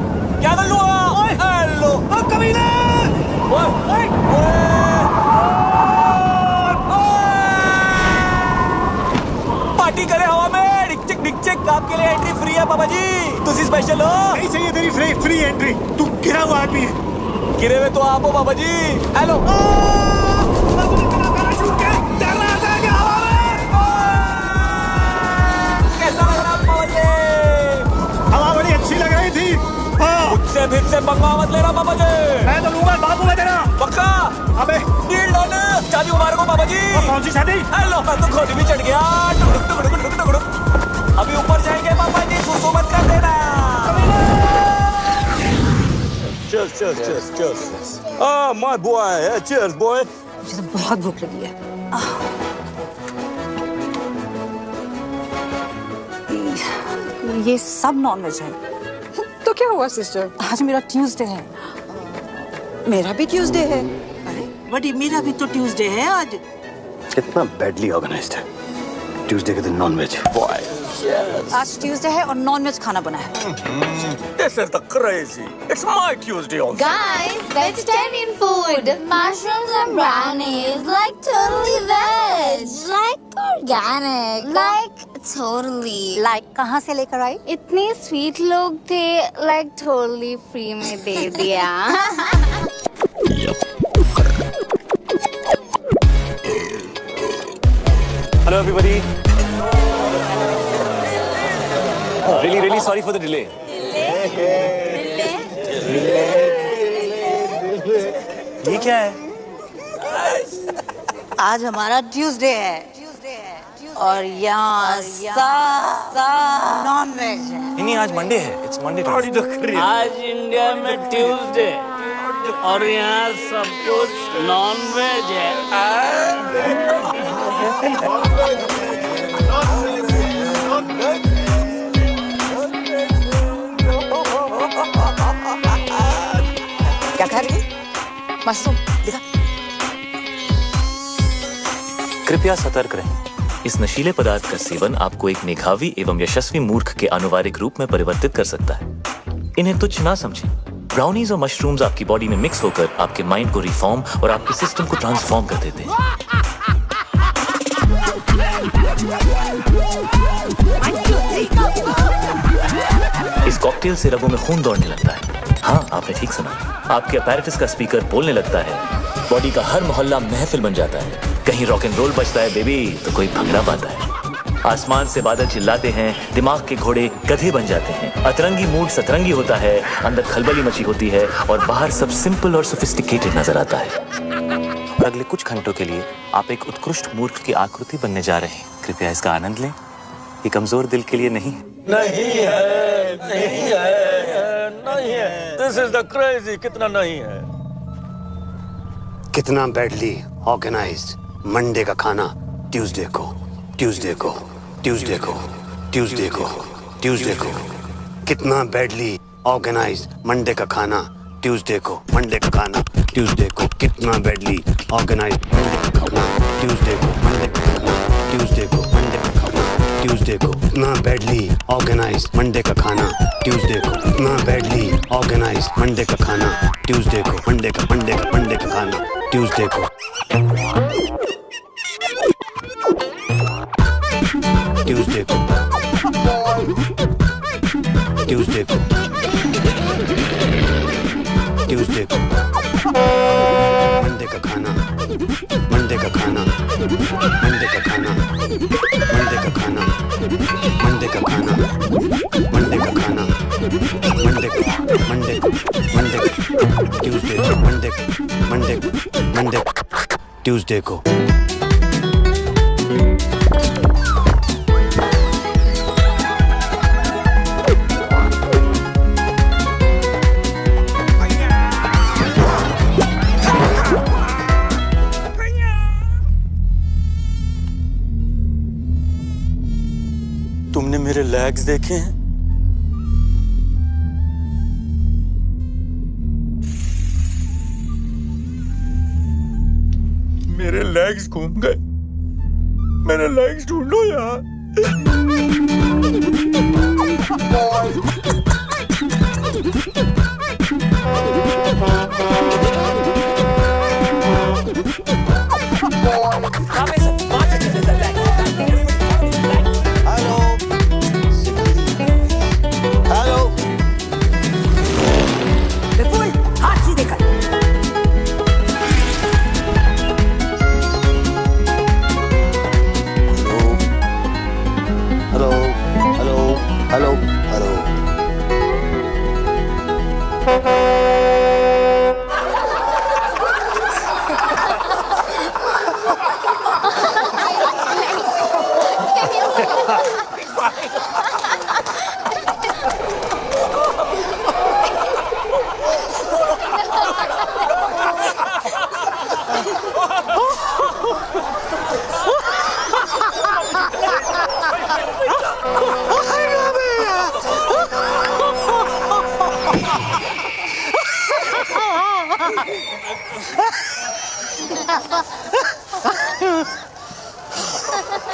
क्या कर लूँगा? हेलो। अब कमीने! पार्टी करे हवा में। डिक चेक आपके लिए एंट्री फ्री है पापा जी। तुसी स्पेशल हो। नहीं चाहिए तेरी फ्री एंट्री। तू गिरा हुआ आदमी है। गिरे हुए तो आप हो पापा जी। हेलो। कैसा लग रहा पापा जी? हवा बड़ी अच्छी लग रही थी। मुझसे फिर से पंगा मत लेना पापा जी। मैं तो लूंगा, बाबू मैं तेरा। पक्का? अबे डील डन। शादी मुबारक हो पापा जी। कौन सी शादी? हेलो, मैं तो खुद भी चढ़ गया। अभी ऊपर जाएंगे पापा जी, सुसु मत कर देना। Cheers. Ah, my boy. Cheers, boy. मुझे तो बहुत भूख लगी है। ये सब नॉनवेज है। तो क्या हुआ सिस्टर? आज मेरा ट्यूसडे है। मेरा भी ट्यूसडे है। बड़ी मेरा भी तो ट्यूसडे है आज। कितना बैडली ऑर्गेनाइज्ड है। ट्यूसडे के दिन नॉनवेज। Boy. आज ट्यूसडे है और नॉनवेज खाना बना है। This is the crazy. It's my Tuesday also. Guys, vegetarian food, mushrooms and brownies, like totally veg, like organic, like totally. Like कहाँ से लेकर आई? इतने स्वीट लोग थे, like totally free में दे दिया। Hello everybody. Really sorry for the delay. ये क्या है? आज हमारा ट्यूसडे है और यहाँ नॉनवेज है। नहीं आज मंडे है। It's Monday. आज इंडिया में ट्यूसडे और यहाँ सब कुछ नॉनवेज है। क्या खा रही है? मशरूम दिखा। कृपया सतर्क रहें। इस नशीले पदार्थ का सेवन आपको एक मेधावी एवं यशस्वी मूर्ख के अनुवारिक रूप में परिवर्तित कर सकता है। इन्हें तुच्छ ना समझें। ब्राउनीज और मशरूम्स आपकी बॉडी में मिक्स होकर आपके माइंड को रिफॉर्म और आपके सिस्टम को ट्रांसफॉर्म कर देते हैं। इस कॉकटेल से रगों में खून दौड़ने लगता है। हाँ, आपने ठीक सुना। आपके अपैरेटस का स्पीकर बोलने लगता है। बॉडी का हर मोहल्ला महफिल बन जाता है। कहीं रॉक एंड रोल बजता है बेबी तो कोई भंगड़ा पाता है। आसमान से बादल चिल्लाते हैं, दिमाग के घोड़े गधे बन जाते हैं। अतरंगी मूड सतरंगी होता है, अंदर खलबली मची होती है और बाहर सब सिंपल और सोफिस्टिकेटेड नजर आता है। और अगले कुछ घंटों के लिए आप एक उत्कृष्ट मूर्ख की आकृति बनने जा रहे हैं। कृपया इसका आनंद लें। ये कमजोर दिल के लिए नहीं है। नहीं है। This is the crazy. कितना नहीं है? कितना बैडली ऑर्गेनाइज्ड मंडे का खाना ट्यूसडे को कितना बैडली ऑर्गेनाइज्ड मंडे का खाना ट्यूसडे को कितना बैडली ऑर्गेनाइज्ड इतना बैडली ऑर्गेनाइज्ड मंडे का खाना ट्यूसडे को इतना बैडली ऑर्गेनाइज्ड मंडे का खाना ट्यूसडे को मंडे का खाना ट्यूसडे को मंडे का खाना मंडे का खाना ट्यूसडे को मंडे ट्यूसडे को तुमने मेरे लेग्स देखे हैं? मेरे लेग्स घूम गए। मेरे लेग्स ढूंढो यार।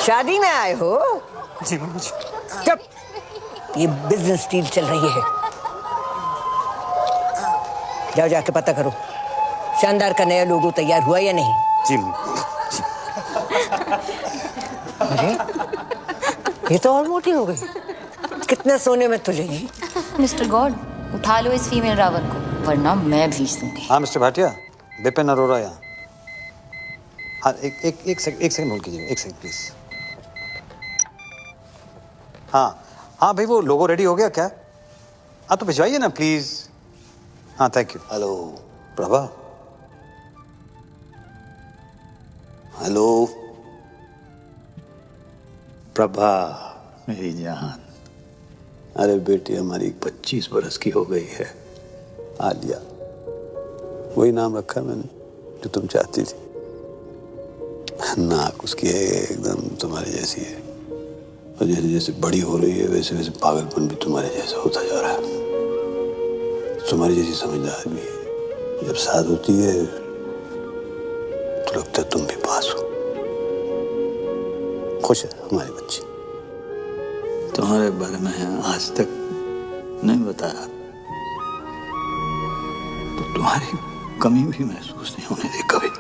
शादी में आए हो? जी मम्मी जी। चुप, ये बिजनेस डील चल रही है। जाओ जाके पता करो शानदार का नया लोगो तैयार हुआ या नहीं। जी। अरे ये तो और मोटी हो गई। कितने सोने में तुलेगी? मिस्टर गॉड, उठा लो इस फीमेल रावण को, वरना मैं भेज दूंगी। हाँ मिस्टर भाटिया, बिपिन अरोरा यहाँ। हाँ एक सेकंड होल्ड कीजिए, एक सेकंड प्लीज। हाँ भाई वो लोगो रेडी हो गया क्या? आप तो भिजवाइए ना प्लीज। हाँ thank you. Hello Prabha. Hello Prabha मेरी जान। अरे बेटी हमारी 25 बरस की हो गई है, आलिया। वही नाम रखा मैंने जो तुम चाहती थी। नाक उसकी है एकदम तुम्हारी जैसी है, और जैसे जैसे बड़ी हो रही है वैसे वैसे पागलपन भी तुम्हारे जैसा होता जा रहा है। तुम्हारी जैसी समझदार भी है। जब साथ होती है तो लगता है तुम भी पास हो। खुश है हमारी बच्ची। तुम्हारे बारे में आज तक नहीं बताया तो तुम्हारी कमी भी महसूस नहीं होने दी कभी।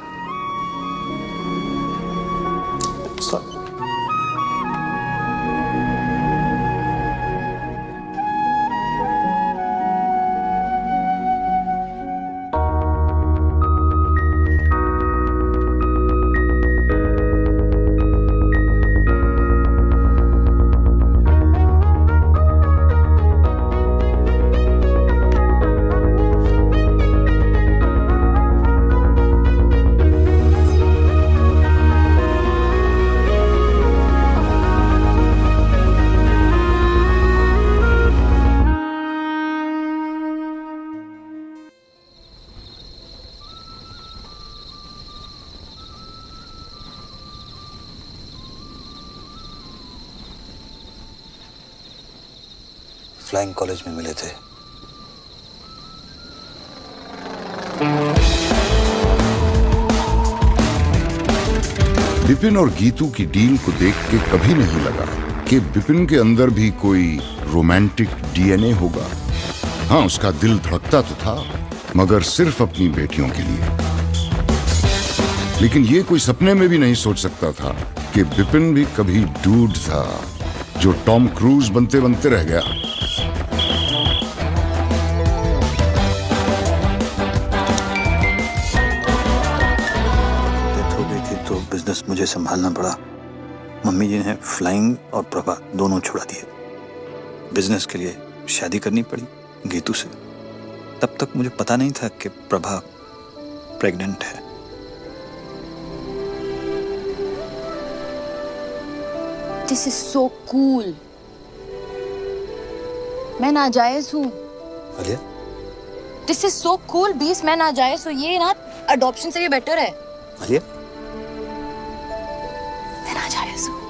फ्लाइंग कॉलेज में मिले थे। बिपिन और गीतू की डील को देख के कभी नहीं लगा कि बिपिन के अंदर भी कोई रोमांटिक डीएनए होगा। हाँ उसका दिल धड़कता तो था, मगर सिर्फ अपनी बेटियों के लिए। लेकिन ये कोई सपने में भी नहीं सोच सकता था कि बिपिन भी कभी डूड था जो टॉम क्रूज बनते बनते रह गया। बिजनेस मुझे संभालना पड़ा। मम्मी जी ने फ्लाइंग और प्रभा दोनों छुड़ा दिए। बिजनेस के लिए शादी करनी पड़ी गीतू से, तब तक मुझे पता नहीं था कि प्रभा प्रेग्नेंट है। This is so cool. मैं नाजायज हूँ। Alia? This is so cool. 20 मैं नाजायज हूँ। ये ना अडॉप्शन से भी बेटर है। आलिया? मैं नाजायज हूँ।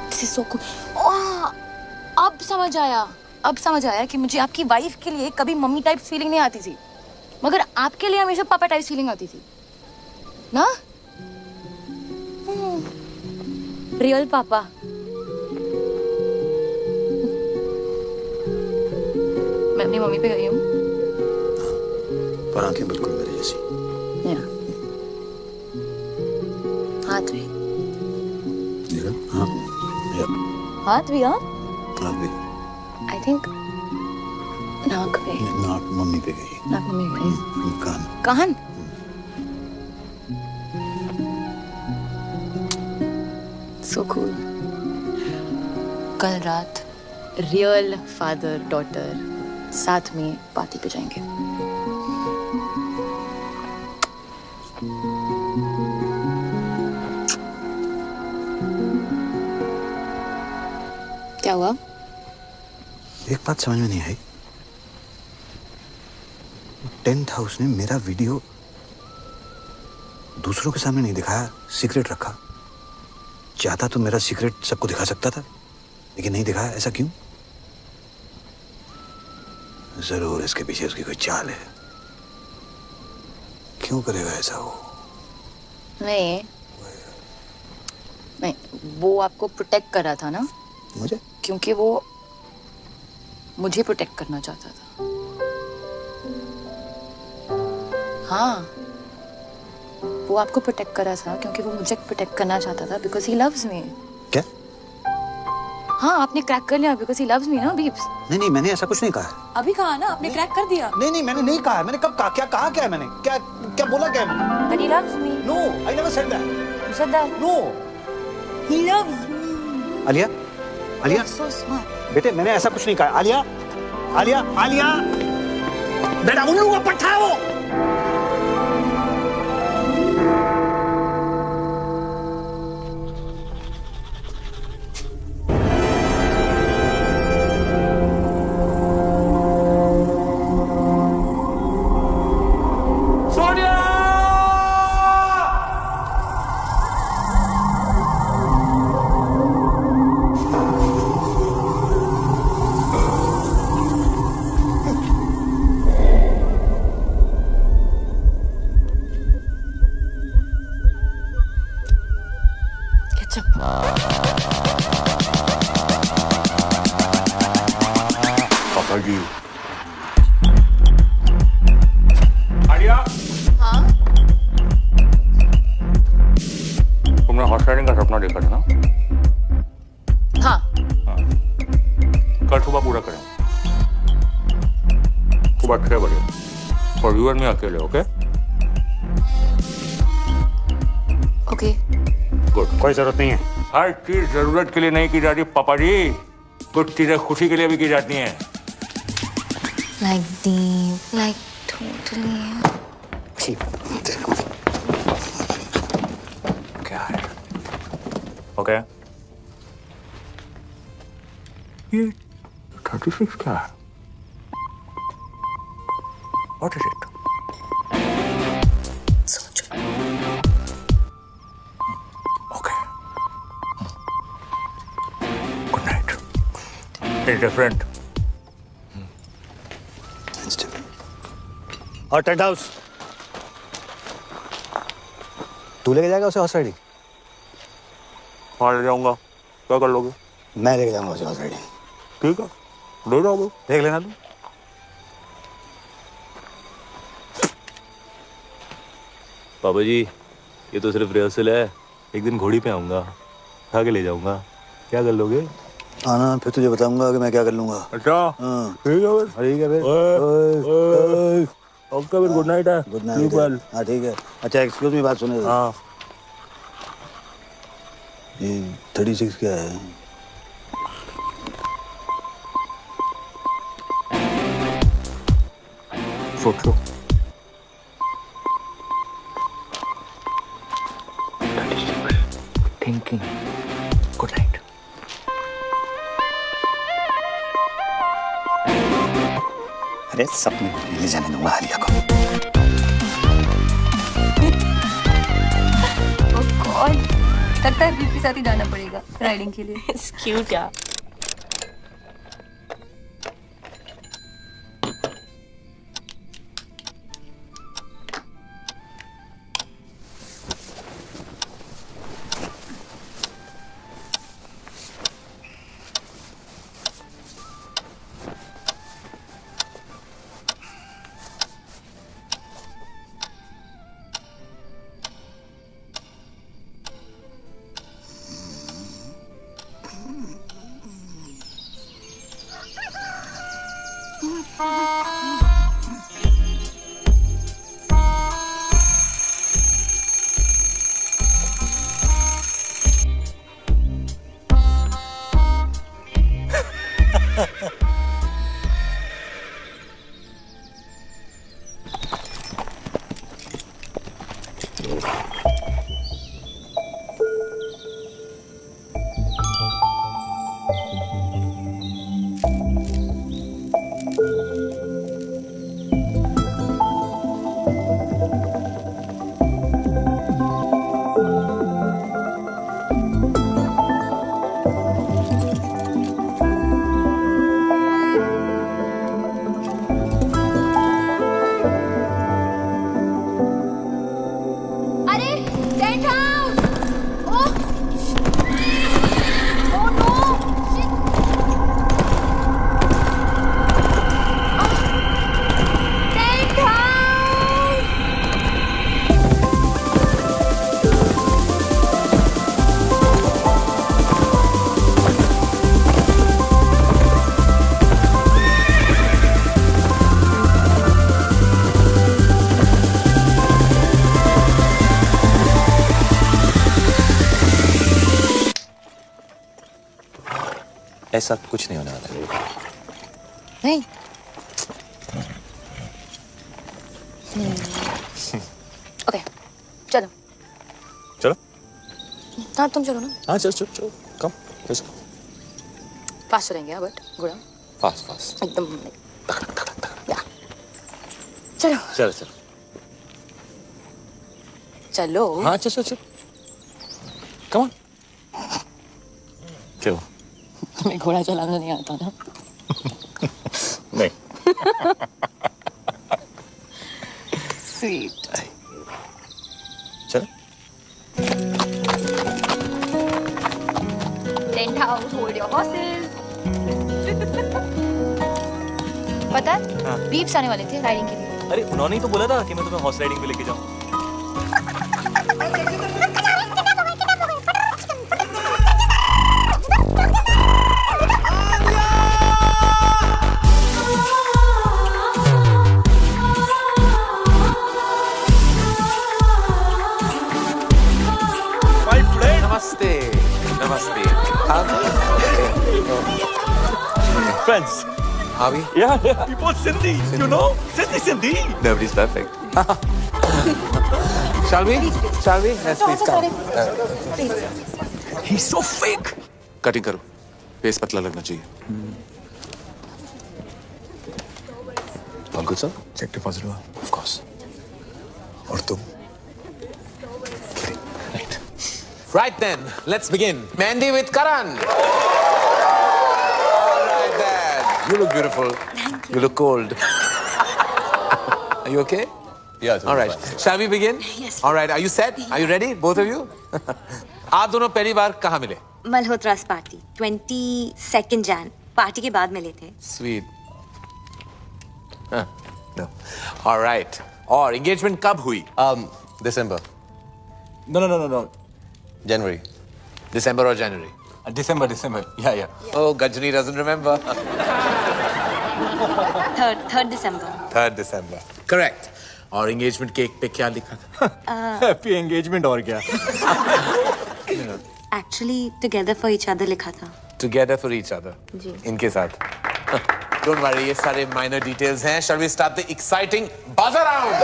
This is so cool. अब समझ आया। अब समझ आया कि मुझे आपकी वाइफ के लिए कभी मम्मी टाइप फीलिंग नहीं आती थी, मगर आपके लिए हमेशा पापा टाइप फीलिंग आती थी ना। रियल पापा। मैं अपनी मम्मी पे गई हूँ। पर आंखें बिल्कुल मेरी जैसी। हाथ भी। हाँ। हाथ भी। हाँ हाथ भी। आई थिंक नाक पे। नाक मम्मी पे गई। नाक मम्मी पे गई। कान। कान। So cool. कल रात रियल फादर डॉटर साथ में पार्टी पे जाएंगे। क्या हुआ? एक बात समझ में नहीं आई। टेंट हाउस ने मेरा वीडियो दूसरों के सामने नहीं दिखाया, सीक्रेट रखा। चाहता तो मेरा सीक्रेट सबको दिखा सकता था, लेकिन नहीं दिखाया। ऐसा क्यों? जरूर इसके पीछे उसकी कोई चाल है। क्यों करेगा ऐसा वो? नहीं, वो आपको प्रोटेक्ट कर रहा था ना। मुझे? क्योंकि वो मुझे प्रोटेक्ट करना चाहता था। हाँ, वो आपको प्रोटेक्ट कर रहा था क्योंकि वो मुझे प्रोटेक्ट करना चाहता था, बिकॉज ही लव्स मी। क्या? हाँ, आपने क्रैक कर लिया बिकॉज ही लव्स मी ना बीब्स। नहीं, मैंने ऐसा कुछ नहीं कहा। अभी कहा ना, आपने क्रैक कर दिया। नहीं, मैंने नहीं कहा। मैंने कब कहा? क्या कहा? क्या है मैंने? क्या बोला? क्या है मैंने? But he loves me. No, I never said that. You said that. No. He loves me. Alia? Alia? So smart. बेटे, मैंने ऐसा कुछ नहीं कहा। आलिया? आलिया? बेटा उल्लू का पट्टा है वो। पापा जी। आलिया? हाँ? तुमने हॉर्स राइडिंग का सपना देखा था ना? हाँ। कल सुबह पूरा करें। सुबह 6 बजे। और यू एंड मी अकेले, ओके? ओके। गुड। कोई जरूरत नहीं है। हर चीज जरूरत के लिए नहीं की जाती पापा जी, कुछ चीजें खुशी के लिए भी की जाती हैं। Like deep, like totally. क्या है? ओके। ये 36 क्या है? What is it? सोचो। Okay. Good night. It's different. और टेंट हाउस तू लेके जाएगा उसे हॉर्स राइडिंग? हाँ, ले जाऊंगा। क्या कर लोगे? मैं लेके जाऊंगा उसे हॉर्स राइडिंग। ठीक है, ले जाओगे। देख लेना तू। पापा जी, ये तो सिर्फ रिहर्सल है। एक दिन घोड़ी पे आऊंगा, उठा के ले जाऊंगा। क्या कर लोगे? आना, फिर तुझे बताऊंगा कि मैं क्या कर लूंगा। अच्छा। हाँ। ठीक है फिर। ठीक है फिर। ओके फिर, गुड नाइट है। Good night. हाँ ठीक है। अच्छा एक्सक्यूज मी, बात सुने। हाँ। ये 36 क्या है? फोटो। थिंकिंग। Good night. अरे सपने ले जाने दूंगा आलिया को। ओह गॉड, लगता है बीफ के साथ ही जाना पड़ेगा राइडिंग के लिए। इट्स क्यूट यार। ऐसा कुछ नहीं होने वाला। नहीं। ओके, चलो। चलो। हाँ तुम चलो ना। हाँ चलो चलो चलो, कम let's go। फास्ट चलेंगे बट गुड़ा। Fast fast. एकदम। या। चलो। चलो चलो। चलो। हाँ चलो चलो। Come on। क्यों? तुम्हें घोड़ा चलाना नहीं आता ना? नहीं। Sweet। चलो। Tent house, hold your horses। पता है? हाँ। बीप्स आने वाले थे राइडिंग के लिए। अरे उन्होंने ही तो बोला था कि मैं तुम्हें हॉर्स राइडिंग पे लेके जाऊँ। नमस्ते नमस्ते। Friends. Are we? Yeah, yeah. People Sindhi, you know? Sindhi. Nobody's perfect. Shall we? Shall we? Let's please come. He's so fake. Cutting करो, फेस पतला लगना चाहिए। All good, sir? Check deposit हुआ? Of course. और तुम? Right then, let's begin. Mandy with Karan. All right then. You look beautiful. Thank You look cold. Are you okay? Yeah. All right. Shall we begin? Yes. All right. Are you set? Are you ready? Both of you? आप दोनों पहली बार कहाँ मिले? मल्होत्रास party 22 Jain party के बाद मिले थे। Sweet. No. All right. और engagement कब हुई? December. No. January. December or January? December. Yeah. Oh, Gajni doesn't remember. 3rd December. 3rd December. Correct. और engagement cake पे क्या लिखा था? Happy engagement और क्या? Actually, together for each other लिखा था। Together for each other. जी। इनके साथ। Don't worry, ये सारे minor details हैं. Shall we start the exciting buzzer round?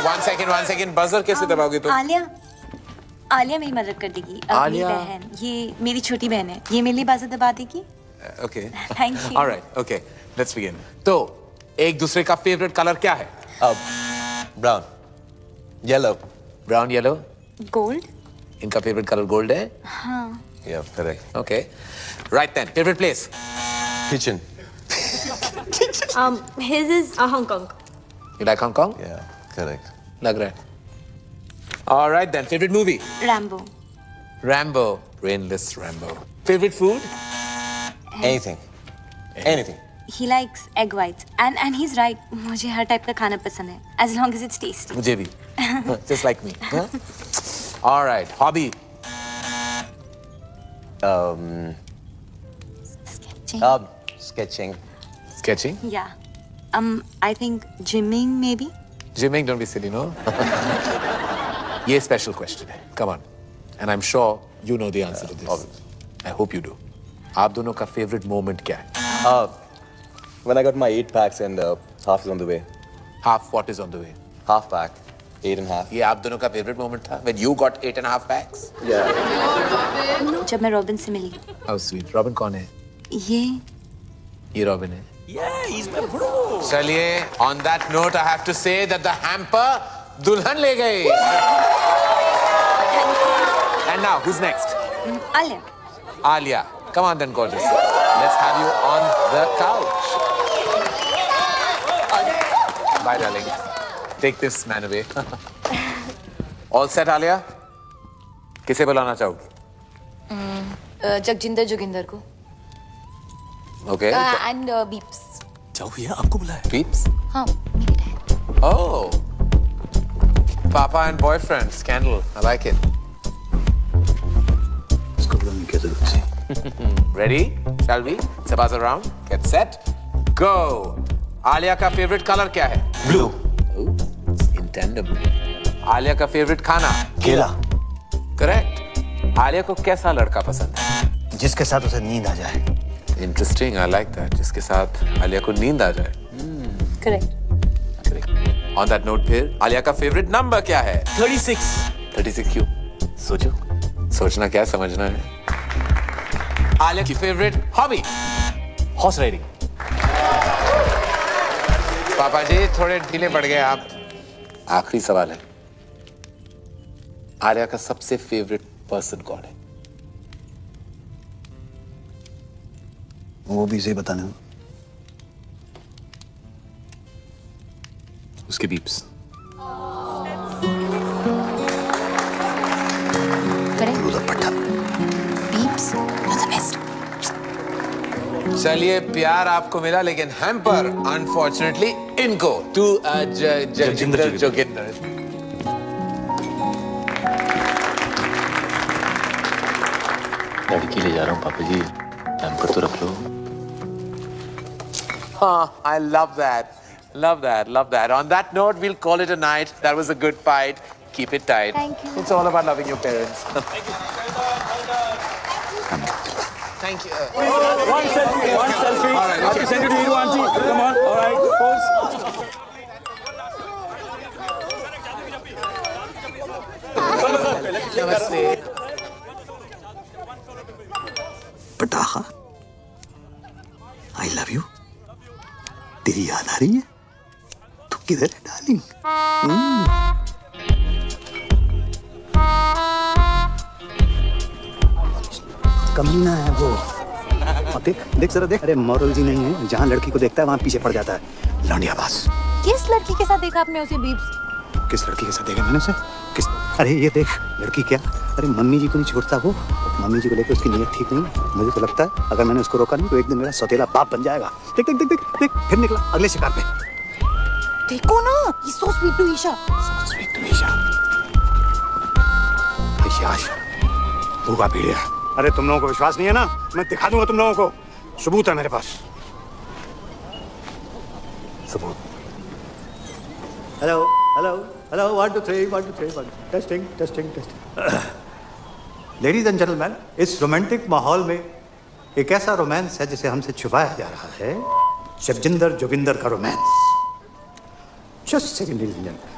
One second. Buzzer कैसे दबाओगे तुम? आलिया मेरी मदद कर देगी. आलिया? मेरी बहन, ये मेरी छोटी बहन है. ये मेरे लिए बuzzer दबा देगी. Okay. Thank you. All right. Okay. Let's begin. तो एक दूसरे का favorite color क्या है? Brown. Yellow. Brown, yellow. Gold. इनका favorite color gold है? हाँ. Yeah, correct. Okay. Right then. Favorite place? Kitchen. His is Hong Kong. You like Hong Kong? Yeah, correct. लग रहा है. All right then. Favorite movie? Rambo. Rambo. Brainless Rambo. Favorite food? Anything. Anything. He likes egg whites. And he's right. मुझे हर type का खाना पसंद है. As long as it's tasty. मुझे भी. Just like me. Huh? All right. Hobby? Sketching. Sketching? Yeah. I think gymming maybe. Gymming, don't be silly, no? ये special question है. Come on. And I'm sure you know the answer to this. Obviously. I hope you do. आप दोनों का favorite moment क्या है? When I got my 8 packs and half is on the way. Half what is on the way? Half pack. 8.5. ये आप दोनों का favorite moment था? When you got 8.5 packs? Yeah. जब मैं रॉबिन से मिली. How sweet. Robin कौन है? ये Robin है. Yeah, he's my bro. चलिए, on that note, I have to say that the hamper दुल्हन ले गई. And now, who's next? Alia. Alia. Come on then, gorgeous. Let's have you on the couch. Bye, darling. Take this man away. All set, Alia? किसे बुलाना चाहोगी? जगजिंदर जोगिंदर को. Okay. And Beeps. जाओ भैया, आपको बुलाया. Beeps? हाँ, मेरे dad. Oh. Papa and boyfriend, scandal. I like it. इसको बुलाने की जरूरत है. Ready? Shall we? It's a buzzer round. Get set. Go. Alia का favorite color क्या है? Blue. In tandem. Alia का favorite खाना? केला. Correct. Alia को कैसा लड़का पसंद है? जिसके साथ उसे नींद आ जाए. Interesting. I like that. जिसके साथ Alia को नींद आ जाए. Correct. On that note फिर Alia का favorite number क्या है? 36. 36 क्यों? सोचो. सोचना क्या समझना है? Alia की favorite hobby? Horse riding. पापा जी थोड़े ढीले पड़ गए आप. आखिरी सवाल है. Alia का सबसे favorite person कौन है? वो भी इसे बताने दो. उसके beeps. Beeps. You're the best. चलिए प्यार आपको मिला लेकिन हैम्पर अनफॉर्चुनेटली इनको टू जगजिंदर जोगिंदर. लड़की ले जा रहा हूँ पापा जी. हैम्पर तो रख लो. हाँ, I love that. Love that. On that note, we'll call it a night. That was a good fight. Keep it tight. Thank you. It's all about loving your parents. Thank you. One selfie. All right, Okay, send it to you, auntie. Come on. All right. Pose. Namaste. पटाखा. I love you. तेरी याद आ रही है? तू किधर है darling? कमीना है वो. देख जरा देख. अरे मॉरल जी नहीं है. जहाँ लड़की को देखता है वहाँ पीछे पड़ जाता है. लौंडियाबाज. किस लड़की के साथ देखा आपने उसे बीप्स? किस लड़की के साथ देखा मैंने उसे? किस? अरे ये देख लड़की क्या. अरे मम्मी जी को नहीं छोड़ता वो. मम्मी जी को लेकर उसकी नीयत ठीक नहीं. मुझे तो लगता है अगर मैंने उसको रोका नहीं तो एक दिन मेरा सौतेला बाप बन जाएगा. देख देख देख देख देख फिर निकला अगले शिकार पे. देखो ना, he's so sweet to Isha. Sweet to Isha. भूखा पीड़िया. अरे तुम लोगों को विश्वास नहीं है ना? मैं दिखा दूंगा तुम लोगों को. सबूत है मेरे पास. सबूत. Hello 1 2 3 1 2 3 1 testing. Ladies and gentleman, इस रोमांटिक माहौल में एक ऐसा रोमांस है जिसे हमसे छुपाया जा रहा है, जगजिंदर जोगिंदर का romance. Just second ladies and gentleman.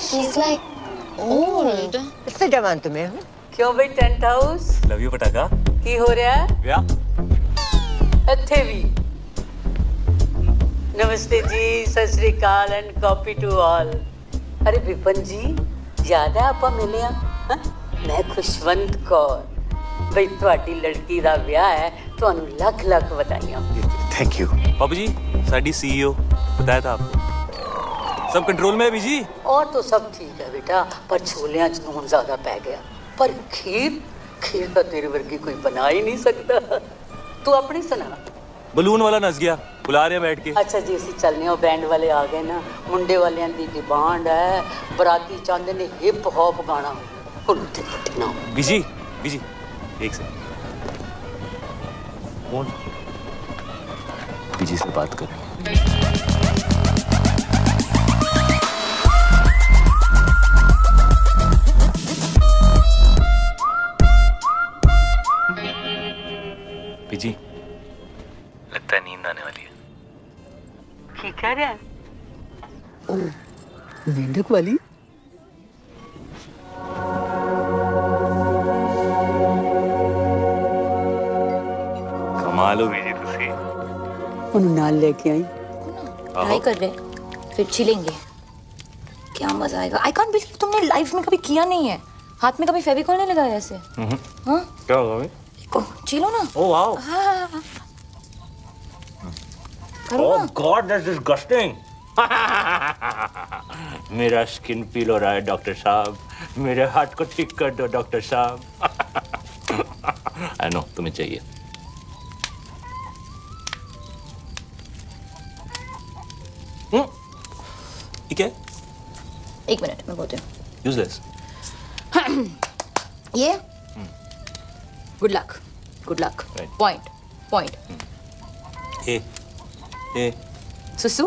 She's like old. इससे जवान तुम्हें हूँ। क्यों भाई टेंट हाउस लव यू पटाखा की हो रहा है? या ਇੱਥੇ ਵੀ नमस्ते जी, सत श्री अकाल एंड कॉपी टू ऑल। अरे विपन जी, याद है ਆਪਾਂ ਮਿਲੇ ਆ? मैं खुशवंत कौर, ਬਈ ਤੁਹਾਡੀ ਲੜਕੀ ਦਾ ਵਿਆਹ ਹੈ, ਤੁਹਾਨੂੰ ਲੱਖ ਲੱਖ ਵਧਾਈਆਂ। Thank you. बाबू जी, साडी सीईओ बताया था आपको, सब कंट्रोल में है बीजी। और तो सब ठीक है बेटा, पर छोलियां च नून ज्यादा पै गया। पर खीर तो तेरे वर्गी कोई बना ही नहीं सकता। तू अपनी सुना। बलून वाला नस गया, बुला रहे हैं बैठ के। अच्छा जी, ਅਸੀਂ ਚੱਲਨੇ ਹੋ, बैंड वाले आ गए ना। मुंडे वालियां दी डिमांड है, बराती चाहते ने हिप हॉप गाना। उनते पटना बीजी बीजी एक सेकंड, कौन बीजी से बात कर। बीजी, लगता है नींद आने वाली है। की कह रहा है? मेंढक वाली? कमाल हो बीजी तुसी। ਉਹਨੂੰ ਨਾਲ ਲੈ ਕੇ आई। ट्राई कर रहे, फिर छिलेंगे। क्या मजा आएगा। आई कांट बिलीव तुमने लाइफ में कभी किया नहीं है। हाथ में कभी फेविकॉल नहीं लगाया ऐसे? हाँ? क्या होगा भाई? छिलो ना। Oh wow. हाँ। Oh God, that's disgusting. मेरा स्किन पील हो रहा है डॉक्टर साहब, मेरे हाथ को ठीक कर दो डॉक्टर साहब। आई नो तुम्हें चाहिए। ठीक है, एक मिनट मैं बोलती हूँ। यूजलेस। ये good luck, good luck. Point point. ए सुसु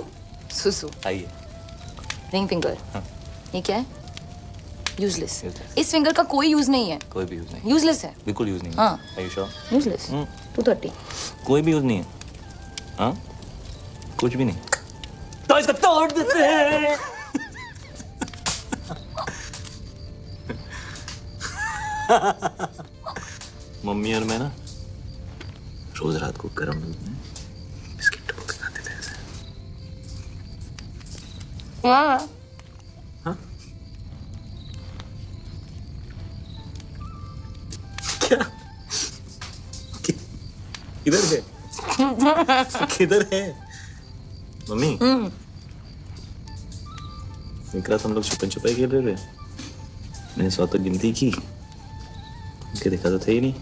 सुसु। आइए। Ring finger. ये क्या है? यूजलेस। इस फिंगर का कोई यूज नहीं है। कोई भी यूज नहीं। यूजलेस है। बिल्कुल यूज नहीं है। हाँ। Are you sure? यूजलेस। 230। कोई भी यूज नहीं है। हाँ, कुछ भी नहीं। तो इसको तोड़ देते हैं। मम्मी और मैं ना रोज रात को गर्म दूध में बिस्किट टपक के खाते थे ऐसे। हाँ। हाँ? क्या? किधर है? किधर है मम्मी? एक रात हम लोग छुपन छुपाई खेल रहे थे, मैंने 100 तक गिनती की, उनके देखा तो थे ही नहीं।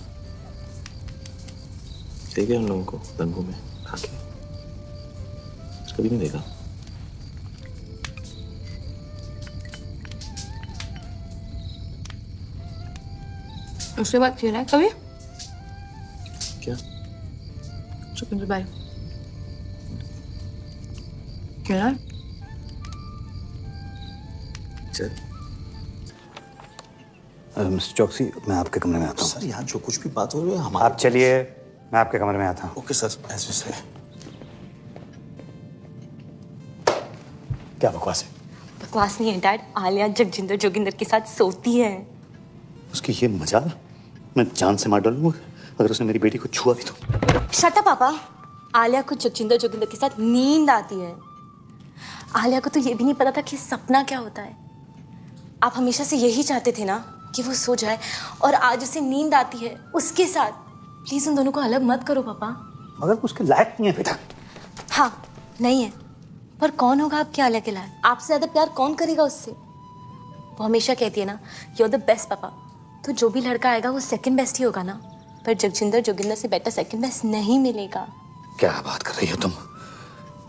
देखे उन लोगों को रंगों में खाके, कभी नहीं देखा। उसके बाद खेला है कभी? क्या? छुपन छुपाई खेला है? चल। मिस्टर चौकसी, मैं आपके कमरे में आता हूँ। सर, यहाँ जो कुछ भी बात हो रही है हमारे। आप चलिए, मैं आपके कमरे में आता हूँ। ओके सर, ऐसे से। क्या बकवास है? बकवास नहीं है डैड, आलिया जगजिंदर जोगिंदर के साथ सोती है। उसकी ये मजाल मैं जान से मार डालूंगा अगर उसने मेरी बेटी को छुआ भी तो। शट अप पापा। आलिया को जगजिंदर जोगिंदर के साथ नींद आती है। आलिया को तो ये भी नहीं पता था कि सपना क्या होता है। आप हमेशा से यही चाहते थे ना कि वो सो जाए, और आज उसे नींद आती है उसके साथ। प्लीज उन दोनों को अलग मत करो पापा। मगर उसके लायक नहीं है बेटा। हाँ, नहीं है, पर कौन होगा आपके आलिया के लायक? आपसे ज्यादा प्यार कौन करेगा उससे? वो हमेशा कहती है ना, यू आर द बेस्ट पापा। तो जो भी लड़का आएगा वो सेकंड बेस्ट ही होगा ना। पर जगजिंदर जोगिंदर से बेटर सेकंड बेस्ट नहीं मिलेगा। क्या बात कर रही हो तुम?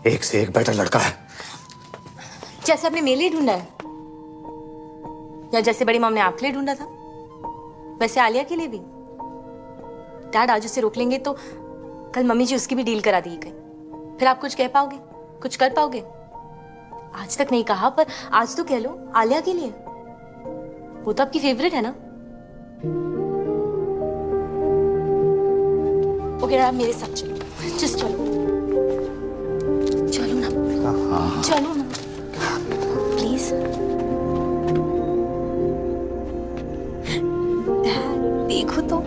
एक से एक बेटर लड़का है। जैसे आपने मेरे लिए ढूंढा है, या जैसे बड़ी मॉम ने आपके लिए ढूंढा था, वैसे आलिया के लिए भी। डैड आज उसे रोक लेंगे तो कल मम्मी जी उसकी भी डील करा देगी कहीं। फिर आप कुछ कह पाओगे, कुछ कर पाओगे? आज तक नहीं कहा, पर आज तो कह लो, आलिया के लिए। वो तो आपकी फेवरेट है ना। ओके आप मेरे साथ चलो, जस्ट चलो, चलो ना, चलो ना प्लीज। देखो तो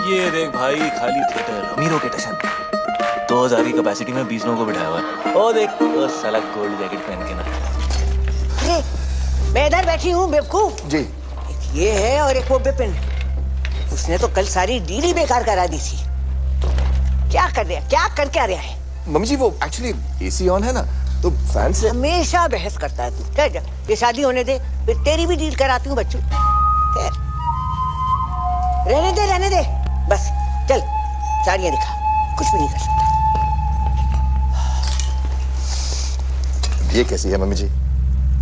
ये देख भाई, खाली थिएटर, अमीरों के टशन। 2000 की कैपेसिटी में 20 लोगों को बिठाया हुआ है। ओ देख, ओ साला गोल्ड जैकेट पहन के ना। अरे मैं इधर बैठी हूँ बेवकूफ। जी। एक ये है और एक वो विपिन। उसने तो कल सारी डील ही बेकार करा दी थी। क्या कर रहा है, क्या कर क्या रहा है? मम्मी जी वो एक्चुअली एसी ऑन है ना, तो फैन से हमेशा बहस करता है तू। जा ये शादी होने दे, फिर तेरी भी डील कराती हूँ बच्चों। रहने दे बस। चल साड़ियाँ दिखा, कुछ भी नहीं कर सकता। ये कैसी है मम्मी जी?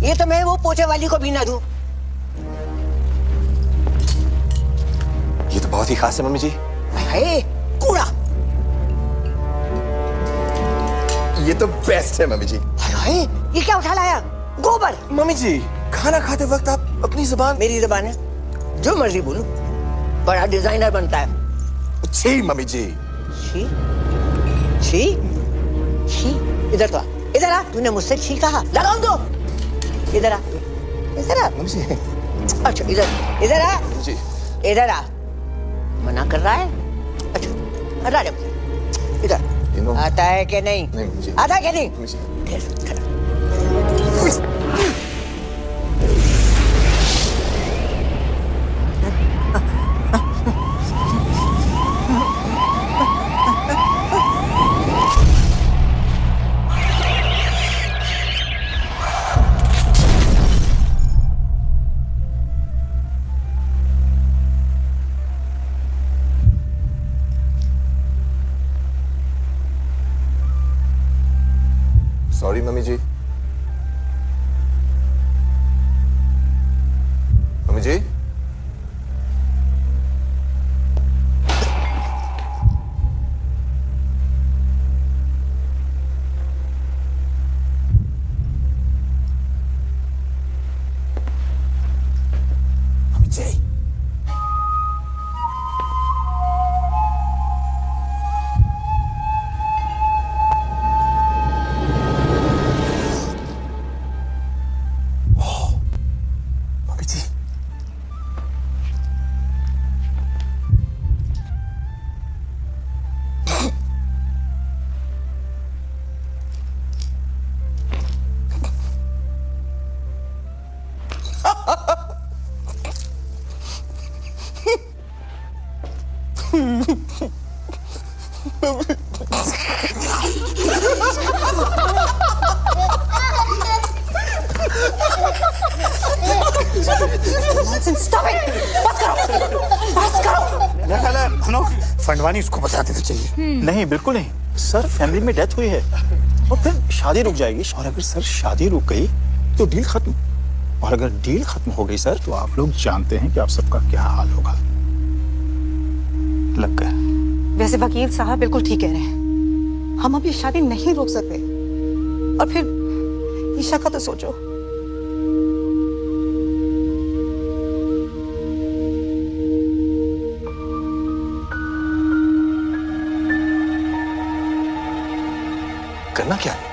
ये तो मैं वो पोछे वाली को भी ना दूं। ये तो बहुत ही खास है मम्मी जी। हाय कूड़ा। ये तो बेस्ट है मम्मी जी। हाय ये क्या उठा लाया? गोबर। मम्मी जी खाना खाते वक्त आप अपनी जुबान। मेरी जुबान है, जो मर्जी बोलूं। बड़ा डिजाइनर बनता है। छी मम्मी जी। छी छी छी। इधर तो आ, इधर आ। तूने मुझसे छी कहा, लगाऊं दो। इधर आ, इधर आ। मम्मी जी। अच्छा इधर आ जी। इधर आ। मना कर रहा है? अच्छा हटा जा इधर। आता है कि नहीं? नहीं आता है कि नहीं? सॉरी मम्मी जी। मम्मी जी। मम्मी जी। फंडवानी उसको बता देना चाहिए। नहीं बिल्कुल नहीं सर, फैमिली में डेथ हुई है और फिर शादी रुक जाएगी। और अगर सर शादी रुक गई तो डील खत्म, और अगर डील खत्म हो गई सर तो आप लोग जानते हैं कि आप सबका क्या हाल होगा। लग गया। वैसे वकील साहब बिल्कुल ठीक कह रहे हैं। हम अभी शादी नहीं रोक सकते। और फिर ईशा का तो सोचो। करना क्या है?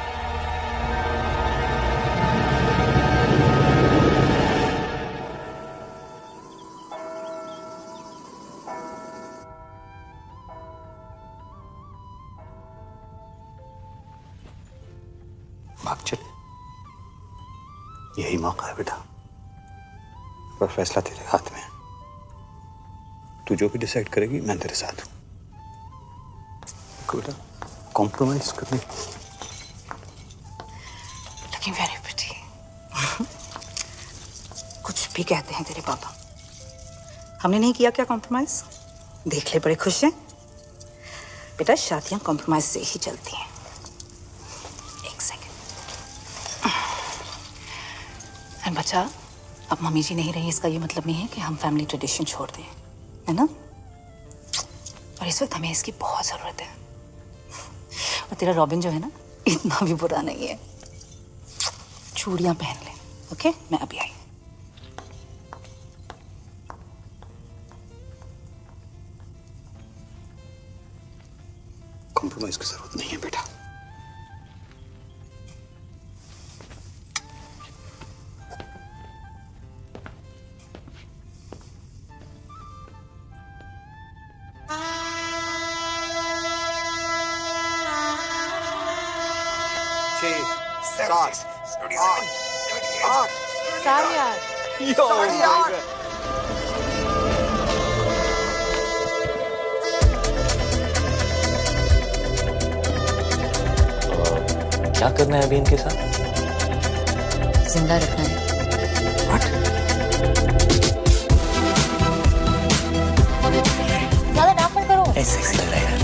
भाग चले, यही मौका है बेटा। पर फैसला तेरे हाथ में है। तू जो भी डिसाइड करेगी मैं तेरे साथ हूं। बेटा कॉम्प्रोमाइज करने लुकिंग वेरी प्रिटी। कुछ भी कहते हैं तेरे पापा, हमने नहीं किया क्या कॉम्प्रोमाइज? देख ले, बड़े खुश हैं। बेटा शादियां कॉम्प्रोमाइज से ही चलती हैं। एक सेकंड। एंड बच्चा, अब मम्मी जी नहीं रही, इसका ये मतलब नहीं है कि हम फैमिली ट्रेडिशन छोड़ दें, है ना? और इस वक्त हमें इसकी बहुत जरूरत है। और तेरा रॉबिन जो है ना, इतना भी बुरा नहीं है। चूड़ियां पहन ले, ओके? मैं अभी आई। कॉम्प्रोमाइज की जरूरत नहीं है बेटा। क्या करना है अभी इनके साथ? जिंदा रखना है। ज्यादा डांट मत करो। सेक्सी लग रहा है यार।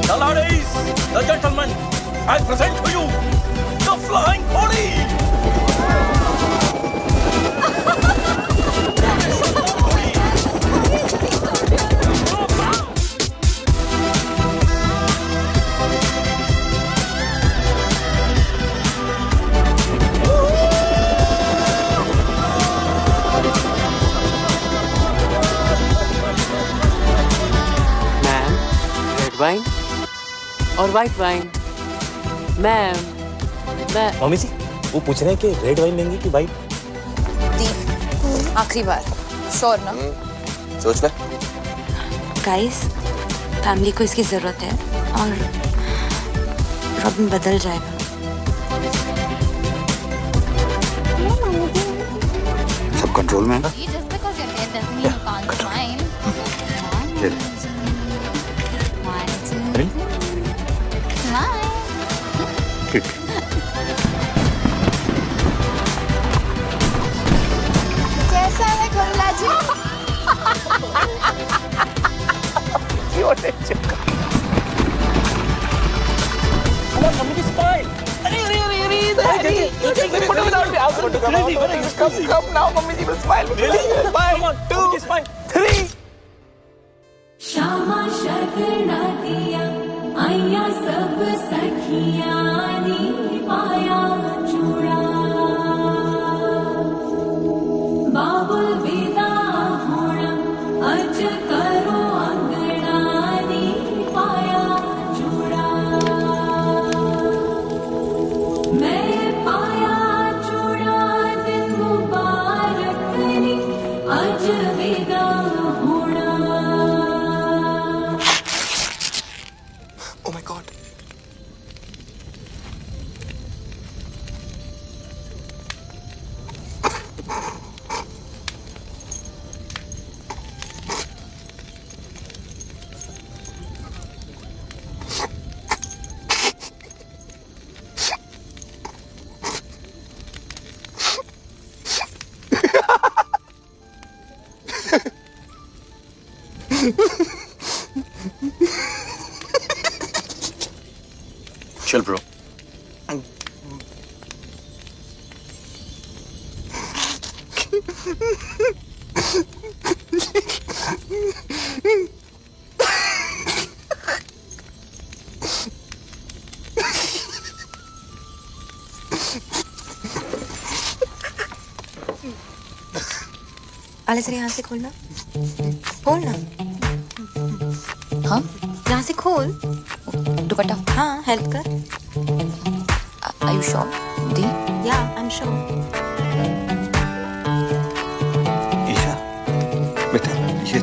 The ladies, the gentlemen, I present to you the Flying Body. Wine और वाइट वाइन। मैम, मैं मम्मी जी वो पूछ रहे हैं कि रेड वाइन लेंगी कि वाइट? आखिरी बार, श्योर ना? सोच ले। गाइस, फैमिली को इसकी जरूरत है और रॉबिन बदल जाएगा। सब कंट्रोल में है? Just because you're dead doesn't mean you can't smile. कैसा है खुल्ला जी? Mummy ji, smile. Come now, Mummy ji will smile. Really? 1, 2, 3. Shyama शगना दिया आया सब सखिया नी पाया चूड़ा बाबुल विदा होना अज करो अंगना नी पाया चूड़ा मैं पाया चूड़ा दिन मुबारक नी अज विदा होना। Oh my God. Chill, bro. आले सर यहाँ से खोलना, खोलना। हाँ? यहाँ से खोल। दुपट्टा। हाँ, हेल्प कर। Are you sure? The? Yeah, I'm sure. Isha, बेटा ये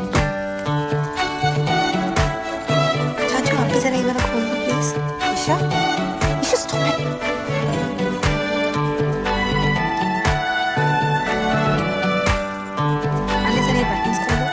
चाचू आप भी जरा ये वाला खोल दो please. Isha, Isha stop it. आले सर ये बटन्स खोल दो।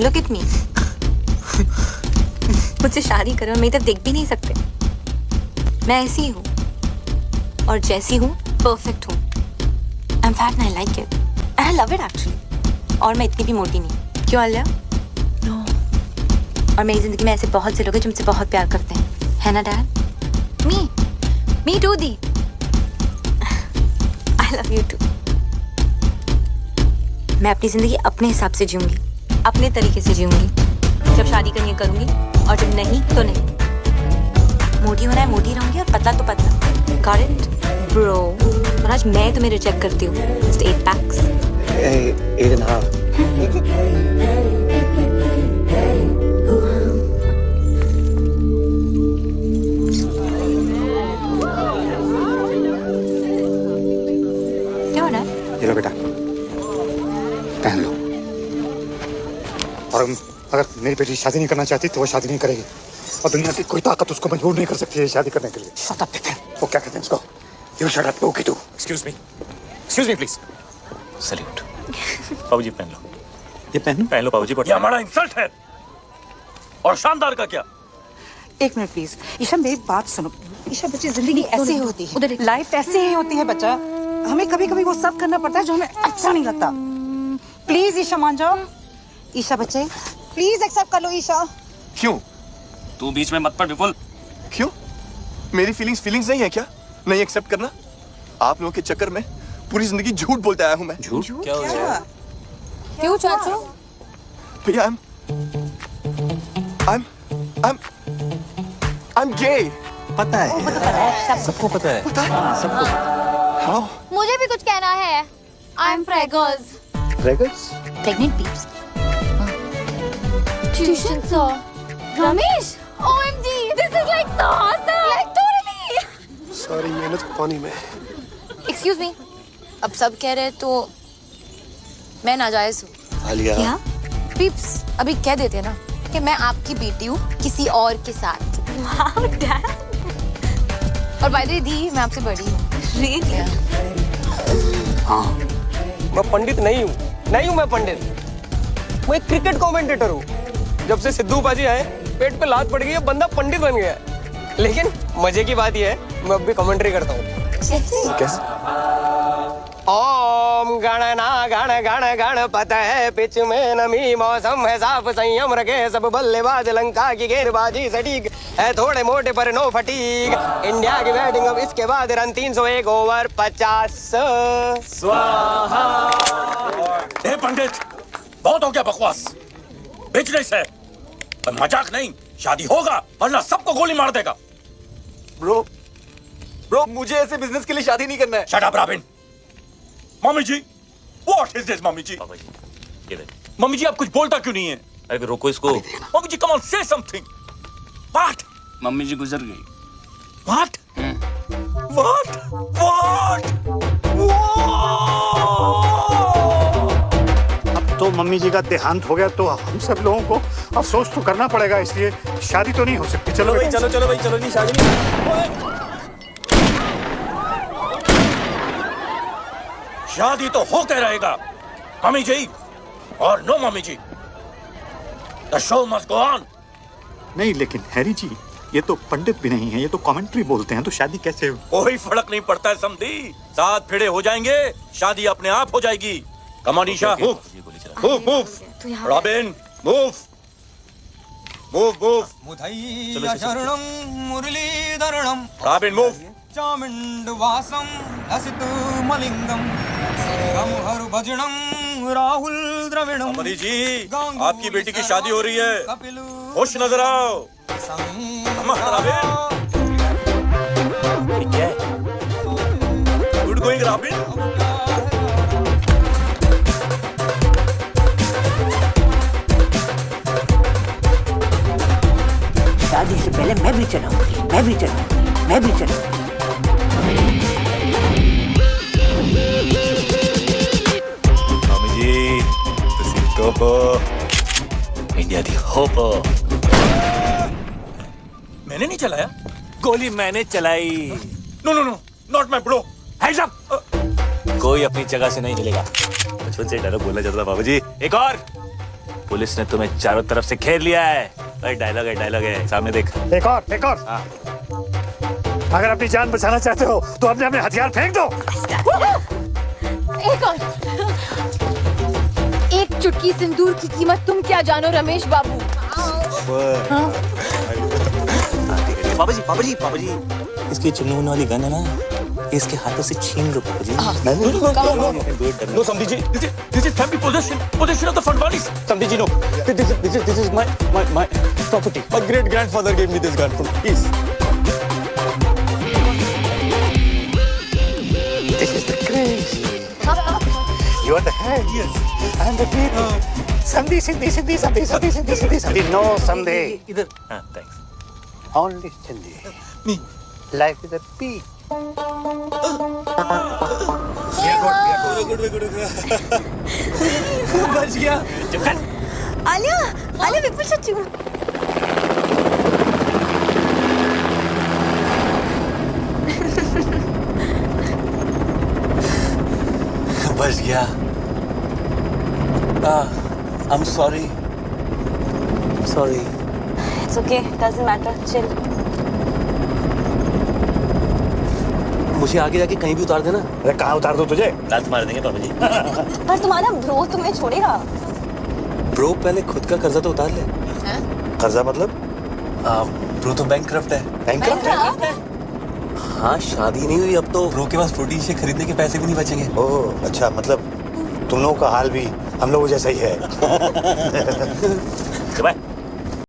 Look at me. मुझसे शादी करो, मेरी तरफ देख भी नहीं सकते। मैं ऐसी ही हूँ और जैसी हूँ परफेक्ट हूँ। I am fat and I like it, I love it actually. और मैं इतनी भी मोटी नहीं। क्यों आलिया? नो। और मेरी जिंदगी में ऐसे बहुत से लोग हैं जो मुझसे बहुत प्यार करते हैं, है ना डैड? मी टू दी। I love you too. मैं अपनी जिंदगी अपने हिसाब से जीऊंगी, अपने तरीके से जीऊंगी। जब शादी करनी है करूंगी और जब नहीं तो नहीं। मोटी होना है मोटी रहूंगी और पतला तो पतला। Got it bro? और आज मैं तुम्हें रिजेक्ट करती हूँ। Just 8 PACS. 8.5। क्या हो रहा है? ये लो बेटा, पहन लो। और अगर मेरी बेटी शादी नहीं करना चाहती तो वो शादी नहीं करेगी, और दुनिया की कोई ताकत उसको मजबूर नहीं कर सकती है शादी करने के लिए। शट अप बेटा। वो क्या कहते हैं इसको? You shut up okay too. Excuse me please. Salute. बाबूजी पहन लो। ये पहन लो बाबूजी। ये हमारा इंसल्ट है। और शानदार का क्या? एक मिनट प्लीज। ईशा मेरी बात सुनो। ईशा बच्चे, जिंदगी ऐसे ही होती है, लाइफ ऐसे ही होती है बच्चा। हमें कभी कभी वो सब करना पड़ता है जो हमें अच्छा नहीं लगता। प्लीज ईशा मान जाओ। ईशा बच्चे प्लीज एक्सेप्ट कर लो। ईशा क्यों? तू बीच में मत पड़ विपुल। क्यों? मेरी फीलिंग्स नहीं है क्या? नहीं एक्सेप्ट करना? आप लोगों के चक्कर में पूरी जिंदगी झूठ बोलते आया हूं मैं। झूठ? क्या हो गया? क्यों चाचू? भैया I'm gay। पता है, सबको पता है। How? मुझे भी कुछ कहना है। I am preggers. Preggers? Pregnant peeps. Tuition sir Ramesh, OMG, this is like so awesome, like totally। सारी मेहनत पानी में। Excuse me, अब सब कह रहे हैं तो मैं नाजायज हूँ। आलिया। क्या? पीप्स अभी कह देते हैं ना कि मैं आपकी बेटी हूँ किसी और के साथ। Wow, Dad। और बाय द वे दी, मैं आपसे बड़ी हूँ। Really? हाँ। मैं पंडित नहीं हूँ मैं पंडित। मैं एक क्रिकेट कमेंटेटर हूँ। जब से सिद्धू बाजी आए, पेट पे लात पड़ गई है, बंदा पंडित बन गया है। लेकिन मजे की बात यह है, मैं अब भी कमेंट्री करता हूँ। कैसे? ओम गणना गण गण गणपत है, पिच में नमी मौसम है साफ, संयम रखे सब बल्लेबाज, लंका की गेंदबाजी सटीक है, थोड़े मोटे पर नो फटीक। इंडिया की बैटिंग अब इसके बाद रन 301 ओवर 50। स्वाहा। हे पंडित, बहुत हो गया बकवास। बिजनेस है पर मजाक नहीं। शादी होगा वरना सबको गोली मार देगा। ब्रो मुझे ऐसे बिजनेस के लिए शादी नहीं करना है। Shut up Robin. Mummy ji, what is this? Mummy ji, ये देख। मम्मी जी आप कुछ बोलता क्यों नहीं है? अरे रोको इसको। Mummy ji come on say something. What? Mummy ji गुजर गई। व्हाट? व्हाट? अब तो मम्मी जी का देहांत हो गया तो हम सब लोगों को अफसोस तो करना पड़ेगा, इसलिए शादी तो नहीं हो सकती। चलो भाई, चलो भाई, चलो नहीं शादी नहीं। शादी तो होते रहेगा मम्मी जी और नो मम्मी जी। The show must go on. नहीं लेकिन हैरी जी, ये तो पंडित भी नहीं है, ये तो कमेंट्री बोलते हैं, तो शादी कैसे हो? कोई फर्क नहीं पड़ता है समधी। 7 फेरे हो जाएंगे, शादी अपने आप हो जाएगी। Come on Isha, move. Robin move. Muthaiah शरणम मुरलीधरणम रॉबिन मूव। चामुंडवासम लसित मलिंगम सरगम हर भजनम राहुल द्रविणम। अमरी जी, आपकी बेटी की शादी हो रही है, खुश नजर आओ। क्या है? Good going robin. शादी से पहले मैं भी चलाऊंगी। India the hope. मैंने नहीं चलाया। गोली मैंने चलाई। No not my bro. Hands up. कोई अपनी जगह से नहीं हिलेगा। बचपन से डर बोलना चाहता था बाबूजी। एक और पुलिस ने तुम्हें चारों तरफ से घेर लिया है। डायलॉग है, सामने देख। एक और अगर अपनी जान बचाना चाहते हो तो अपने अपने हथियार फेंक दो। एक और। एक चुटकी सिंदूर की कीमत तुम क्या जानो रमेश बाबू। पापा जी, इसकी चुनने वाली गन है ना, इसके हाथों से छीन लो पापा जी। No, Samdi ji, this is family possession of the Fandwanis. Samdi ji, no. This is my property. My great grandfather gave me this gun. Please. This is the craze. You are the head. Yes. I'm the tail. Samdi. No, Samdi. इधर। हाँ, thanks. Only Sindhi. Me. Life is a beach. बच गया। आलिया विपुल चच्चू। बच गया। I'm sorry. It's okay, doesn't matter. Chill. मुझे आगे जाके कहीं भी उतार देना। अरे कहाँ उतार दो तुझे? लात मार देंगे पापा जी। पर तुम्हारा ब्रो तुम्हें छोड़ेगा। ब्रो पहले खुद का कर्जा तो उतार ले। कर्जा मतलब? ब्रो तो बैंकक्रप्ट है। बैंकक्रप्ट है? हाँ, शादी नहीं हुई अब तो ब्रो के पास प्रोटीन शेक खरीदने के पैसे भी नहीं बचेंगे। ओह अच्छा, मतलब तुम लोगों का हाल भी हम लोगों जैसा ही है। बाय।